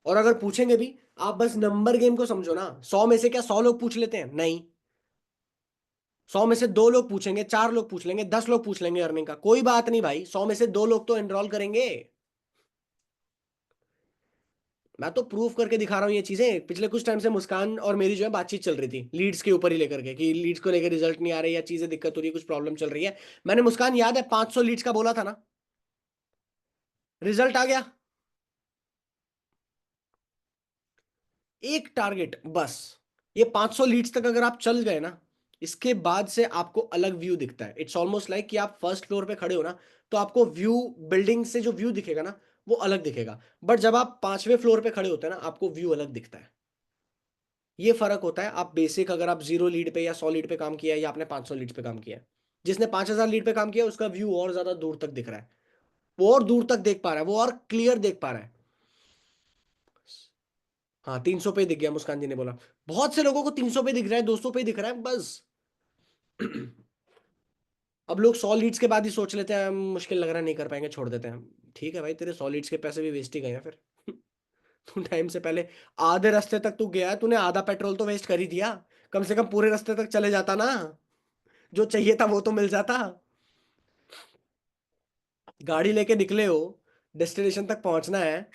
और अगर पूछेंगे भी, आप बस नंबर गेम को समझो ना, 100 में से क्या 100 लोग पूछ लेते हैं? नहीं। 100 में से 2 लोग पूछेंगे, 4 लोग पूछ लेंगे, 10 लोग पूछ लेंगे अर्निंग का, कोई बात नहीं भाई, 100 में से 2 लोग तो एनरोल करेंगे। मैं तो प्रूफ करके दिखा रहा हूँ ये चीजें। पिछले कुछ टाइम से मुस्कान और मेरी जो है बातचीत चल रही थी लीड्स के ऊपर ही लेकर के, कि लीड्स को लेकर रिजल्ट नहीं आ रहे या चीजें दिक्कत हो रही है, कुछ प्रॉब्लम चल रही है। मैंने मुस्कान, याद है 500 लीड्स का बोला था ना, रिजल्ट आ गया। एक टारगेट बस। ये 500 लीड्स तक अगर आप चल गए ना, इसके बाद से आपको अलग व्यू दिखता है। इट्स ऑलमोस्ट लाइक कि आप फर्स्ट फ्लोर पे खड़े हो ना, तो आपको व्यू, बिल्डिंग से जो व्यू दिखेगा ना, वो अलग दिखेगा। बट जब आप 5वें फ्लोर पे खड़े होते हैं ना, आपको व्यू अलग दिखता है। ये फर्क होता है। आप बेसिक, अगर आप 0 लीड पे या 100 लीड पे काम किया है, या आपने 500 लीड पे काम किया है, जिसने 5000 लीड पे काम किया है, उसका व्यू और ज्यादा दूर तक दिख रहा है। वो और दूर तक देख पा रहा है, वो और क्लियर देख पा रहा है। हाँ, 300 पे दिख गया, मुस्कान जी ने बोला। बहुत से लोगों को 300 पे दिख रहा है, 200 पे दिख रहा है, बस। अब लोग 100 लीड्स के बाद ही सोच लेते हैं मुश्किल लग रहा है नहीं कर पाएंगे, छोड़ देते हैं। ठीक है भाई, तेरे 100 लीड्स के पैसे भी वेस्ट ही गए हैं फिर। तू टाइम से पहले आधे रास्ते तक तू गया है, तूने आधा पेट्रोल तो वेस्ट कर ही दिया। कम से कम पूरे रास्ते तक चले जाता ना, जो चाहिए था वो तो मिल जाता। गाड़ी लेके निकले हो, डेस्टिनेशन तक पहुंचना है,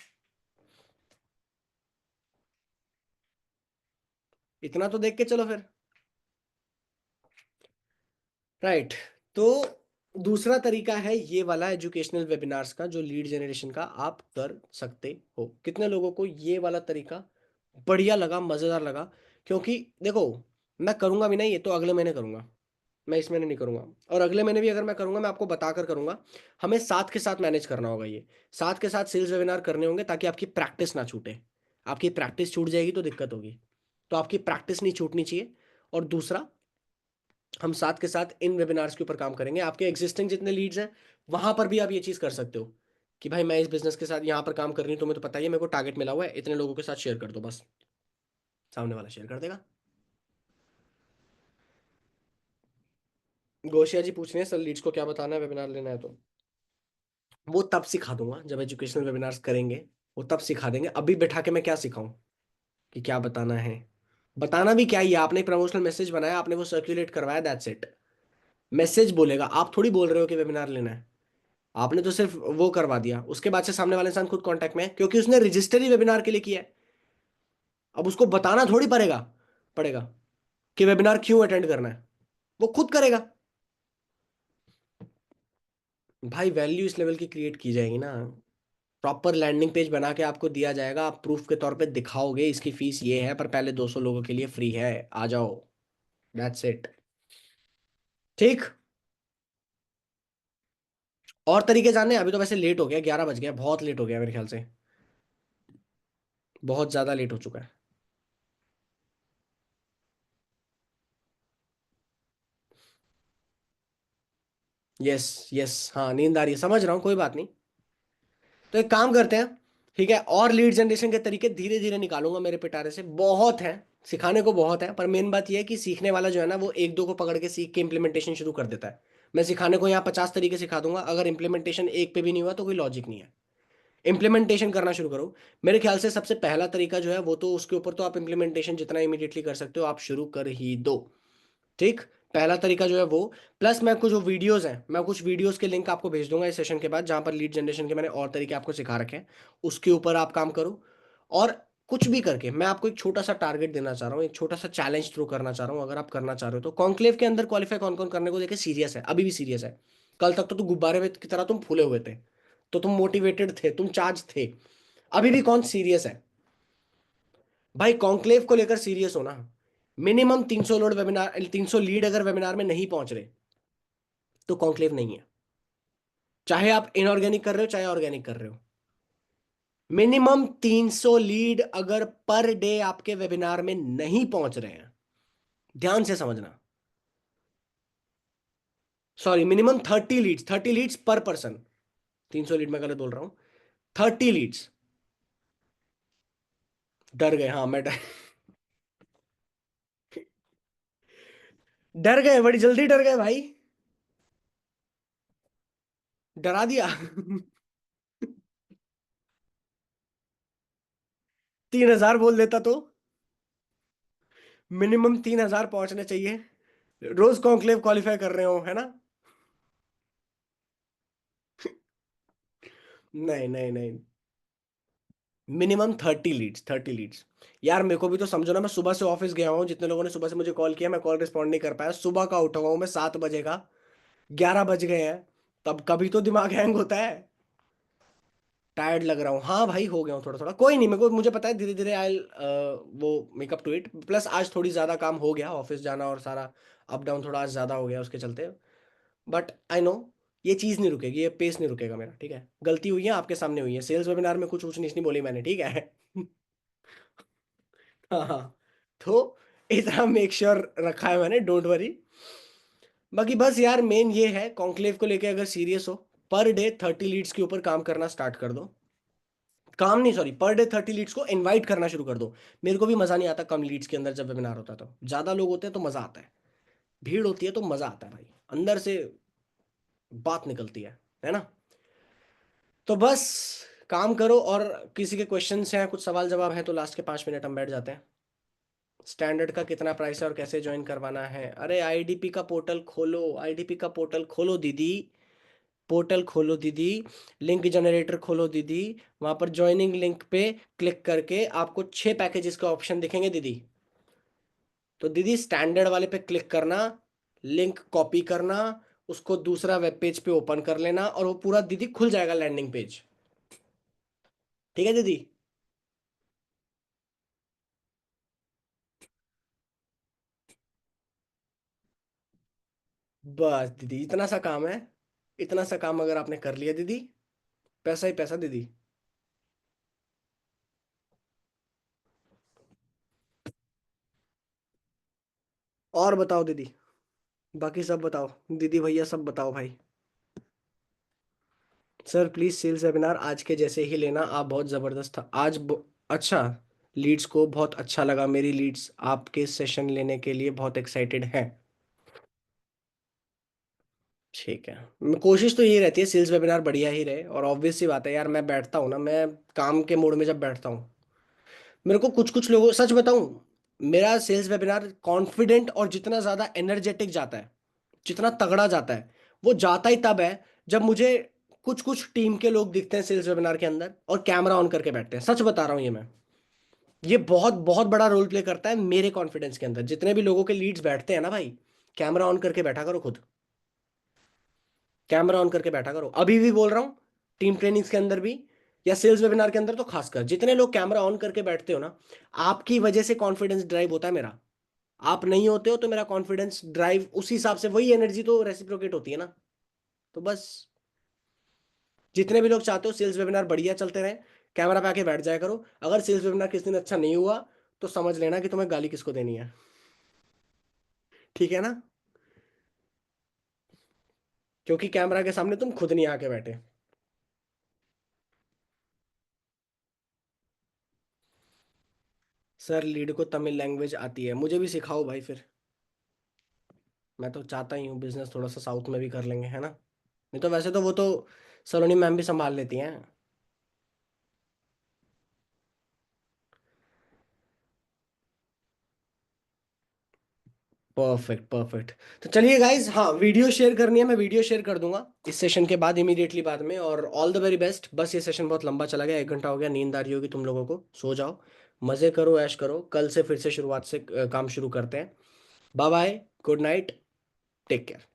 इतना तो देख के चलो फिर। राइट। तो दूसरा तरीका है ये वाला एजुकेशनल वेबिनार्स का, जो लीड जनरेशन का आप कर सकते हो। कितने लोगों को ये वाला तरीका बढ़िया लगा, मजेदार लगा? क्योंकि देखो, मैं करूंगा भी नहीं ये तो अगले महीने करूंगा, मैं इस महीने नहीं करूंगा। और अगले महीने भी अगर मैं करूंगा, मैं आपको बताकर करूंगा। हमें साथ के साथ मैनेज करना होगा ये, साथ के साथ सेल्स वेबिनार करने होंगे, ताकि आपकी प्रैक्टिस ना छूटे। आपकी प्रैक्टिस छूट जाएगी तो दिक्कत होगी। तो आपकी प्रैक्टिस नहीं छूटनी चाहिए। और दूसरा, हम साथ के साथ इन वेबिनार्स के ऊपर काम करेंगे। आपके एग्जिस्टिंग जितने लीड्स हैं, वहां पर भी आप ये चीज़ कर सकते हो कि भाई मैं इस बिजनेस के साथ यहाँ पर काम कर रही हूँ, तुम्हें तो पता ही है, मेरे को टारगेट मिला हुआ है, इतने लोगों के साथ शेयर कर दो बस। सामने वाला शेयर कर देगा। गोशिया जी पूछ रहे हैं सर, लीड्स को क्या बताना है, वेबिनार लेना है तो? वो तब सिखा दूंगा जब एजुकेशनल वेबिनार्स करेंगे। वो तब सिखा देंगे, अभी बैठा के मैं क्या सिखाऊं कि क्या बताना है? बताना भी क्या ही है, आपने एक प्रमोशनल मैसेज बनाया, आपने वो सर्कुलेट करवाया, दैट्स इट। मैसेज बोलेगा, आप थोड़ी बोल रहे हो कि वेबिनार लेना है। आपने तो सिर्फ वो करवा दिया, उसके बाद से सामने वाले इंसान खुद कांटेक्ट में है, क्योंकि उसने रजिस्टर ही वेबिनार के लिए किया है। अब उसको बताना थोड़ी पड़ेगा पड़ेगा कि वेबिनार क्यों अटेंड करना है, वो खुद करेगा। भाई वैल्यू इस लेवल की क्रिएट की जाएगी ना, प्रॉपर लैंडिंग पेज बना के आपको दिया जाएगा, आप प्रूफ के तौर पे दिखाओगे इसकी फीस ये है, पर पहले 200 लोगों के लिए फ्री है, आ जाओ, दैट्स इट। ठीक। और तरीके जानने हैं? अभी तो वैसे लेट हो गया, 11 बज गया, बहुत लेट हो गया मेरे ख्याल से, बहुत ज्यादा लेट हो चुका है। यस यस, हाँ नींद आ रही है, समझ रहा हूँ, कोई बात नहीं। तो एक काम करते हैं, ठीक है, और लीड जनरेशन के तरीके धीरे धीरे निकालूंगा मेरे पिटारे से, बहुत है, सिखाने को बहुत है, पर मेन बात यह है कि सीखने वाला जो है ना वो एक दो को पकड़ के सीख के इंप्लीमेंटेशन शुरू कर देता है। मैं सिखाने को यहाँ 50 तरीके सिखा दूंगा, अगर इंप्लीमेंटेशन एक पे भी नहीं हुआ तो कोई लॉजिक नहीं है। इंप्लीमेंटेशन करना शुरू करो। मेरे ख्याल से सबसे पहला तरीका जो है वो तो उसके ऊपर तो आप इंप्लीमेंटेशन जितना इमीडिएटली कर सकते हो आप शुरू कर ही दो। ठीक। पहला तरीका जो है वो, प्लस मैं कुछ जो वीडियोस हैं, मैं कुछ वीडियोस के लिंक आपको भेज दूंगा इस सेशन के बाद, जहां पर लीड जनरेशन के मैंने और तरीके आपको सिखा रखे हैं, उसके ऊपर आप काम करो। और कुछ भी करके मैं आपको एक छोटा सा टारगेट देना चाह रहा हूँ, एक छोटा सा चैलेंज थ्रो करना चाह रहा हूँ, अगर आप करना चाह रहे हो तो कॉन्क्लेव के अंदर क्वालिफाई कौन कौन करने को देखे सीरियस है, अभी भी सीरियस है। कल तक तो तुम गुब्बारे की तरह तुम फूले हुए थे, तो तुम मोटिवेटेड थे, तुम चार्ज थे। अभी भी कौन सीरियस है? भाई कॉन्क्लेव को लेकर सीरियस हो ना। मिनिमम 300 लोड वेबिनार, 300 लीड अगर वेबिनार में नहीं पहुंच रहे तो कॉन्क्लेव नहीं है, चाहे आप इनऑर्गेनिक कर रहे हो चाहे ऑर्गेनिक कर रहे हो। मिनिमम 300 लीड अगर पर डे आपके वेबिनार में नहीं पहुंच रहे हैं, ध्यान से समझना, सॉरी मिनिमम 30 लीड्स, 30 लीड्स पर पर्सन, 300 लीड मैं गलत बोल रहा हूं, 30 लीड्स। डर गए, हाँ मैं डर, डर गए, बड़ी जल्दी डर गए भाई, डरा दिया। 3,000 बोल देता तो, मिनिमम 3,000 पहुंचने चाहिए, रोज कॉन्क्लेव क्वालिफाई कर रहे हो, है ना? नहीं नहीं नहीं, मिनिमम 30 लीड्स, 30 लीड्स। यार मेरे को भी तो समझो ना, मैं सुबह से ऑफिस गया हूँ, जितने लोगों ने सुबह से मुझे कॉल किया मैं कॉल रिस्पॉन्ड नहीं कर पाया, सुबह का उठा हुआ हूँ मैं 7 बजे का, 11 बज गए हैं, तब कभी तो दिमाग हैंग होता है। टायर्ड लग रहा हूँ, हाँ भाई हो गया हूँ थोड़ा थोड़ा, कोई नहीं, मेरे को मुझे पता है धीरे धीरे आई वो मेकअप टू इट, प्लस आज थोड़ी ज़्यादा काम हो गया, ऑफिस जाना और सारा अप डाउन थोड़ा आज ज़्यादा हो गया उसके चलते। बट आई नो ये चीज़ नहीं रुकेगी, ये पेस नहीं रुकेगा मेरा, ठीक है, गलती हुई है आपके सामने हुई है, सेल्स वेबिनार में कुछ ऊंच नीच नहीं बोली मैंने, ठीक है। हाँ हाँ। तो इतना मेक श्योर रखा है मैंने, डोंट वरी। बाकी बस यार मेन ये है, कॉन्क्लेव को लेके अगर सीरियस हो, पर डे 30 लीड्स के ऊपर काम करना स्टार्ट कर दो। काम नहीं, सॉरी, पर डे 30 लीड्स को इनवाइट करना शुरू कर दो। मेरे को भी मजा नहीं आता कम लीड्स के अंदर, जब वेबिनार होता है तो ज्यादा लोग होते हैं तो मजा आता है, भीड़ होती है तो मजा आता है भाई, अंदर से बात निकलती है ना? तो बस काम करो, और किसी के क्वेश्चंस हैं, कुछ सवाल जवाब है तो लास्ट के 5 मिनट हम बैठ जाते हैं। स्टैंडर्ड का कितना प्राइस है और कैसे ज्वाइन करवाना है? अरे आईडीपी का पोर्टल खोलो, आईडीपी का पोर्टल खोलो दीदी, पोर्टल खोलो दीदी, लिंक जनरेटर खोलो दीदी, वहां पर ज्वाइनिंग लिंक पे क्लिक करके आपको 6 पैकेजेस का ऑप्शन दिखेंगे दीदी। तो दीदी स्टैंडर्ड वाले पे क्लिक करना, लिंक कॉपी करना, उसको दूसरा वेब पेज पे ओपन कर लेना, और वो पूरा दीदी खुल जाएगा लैंडिंग पेज। ठीक है दीदी? बस दीदी इतना सा काम है, इतना सा काम अगर आपने कर लिया दीदी, पैसा ही पैसा दीदी। और बताओ दीदी, बाकी सब बताओ, दीदी भैया सब बताओ भाई। सर प्लीज सेल्स वेबिनार आज के जैसे ही लेना, आप बहुत ज़बरदस्त था आज अच्छा, लीड्स को बहुत अच्छा लगा, मेरी लीड्स आपके सेशन लेने के लिए बहुत एक्साइटेड हैं। ठीक है, कोशिश तो यही रहती है सेल्स वेबिनार बढ़िया ही रहे, और ऑब्वियस सी बात है यार, मैं बैठता हूँ ना, मैं काम के मूड में जब बैठता हूँ, मेरे को कुछ कुछ लोगों, सच बताऊं, मेरा सेल्स वेबिनार कॉन्फिडेंट और जितना ज़्यादा एनर्जेटिक जाता है, जितना तगड़ा जाता है, वो जाता ही तब है जब मुझे कुछ कुछ टीम के लोग दिखते हैं सेल्स वेबिनार के अंदर और कैमरा ऑन करके बैठते हैं, सच बता रहा हूं ये मैं। ये बहुत बहुत बड़ा रोल प्ले करता है मेरे कॉन्फिडेंस के अंदर। जितने भी लोगों के लीड्स बैठते हैं ना भाई, कैमरा ऑन करके बैठा करो खुद। कैमरा ऑन करके बैठा करो, अभी भी बोल रहा हूँ। टीम ट्रेनिंग्स के अंदर भी या सेल्स वेबिनार के अंदर तो खासकर, जितने लोग कैमरा ऑन करके बैठते हो ना, आपकी वजह से कॉन्फिडेंस ड्राइव होता है मेरा। आप नहीं होते हो तो मेरा कॉन्फिडेंस ड्राइव उस हिसाब से, वही एनर्जी तो रेसिप्रोकेट होती है ना। तो बस, जितने भी लोग चाहते हो सेल्स वेबिनार बढ़िया चलते रहे, कैमरा पे आके बैठ जाया करो। अगर सेल्स वेबिनार किसी दिन अच्छा नहीं हुआ तो समझ लेना कि तुम्हें गाली किसको देनी है। ठीक है ना? क्योंकि कैमरा के सामने तुम खुद नहीं आके बैठे। सर लीड को तमिल लैंग्वेज आती है, मुझे भी सिखाओ भाई फिर। मैं तो चाहता ही हूँ बिजनेस थोड़ा सा साउथ में भी कर लेंगे, है ना? नहीं तो वैसे तो वो तो सलोनी मैम भी संभाल लेती हैं। Perfect perfect. तो चलिए गाइज, हाँ वीडियो शेयर करनी है, मैं वीडियो शेयर कर दूंगा इस सेशन के बाद, इमीडिएटली बाद में। और ऑल द वेरी बेस्ट। बस ये सेशन बहुत लंबा चला गया, 1 घंटा हो गया, नींद आ रही होगी तुम लोगों को, सो जाओ, मजे करो, ऐश करो। कल से फिर से शुरुआत से काम शुरू करते हैं। Bye bye, good night, take care.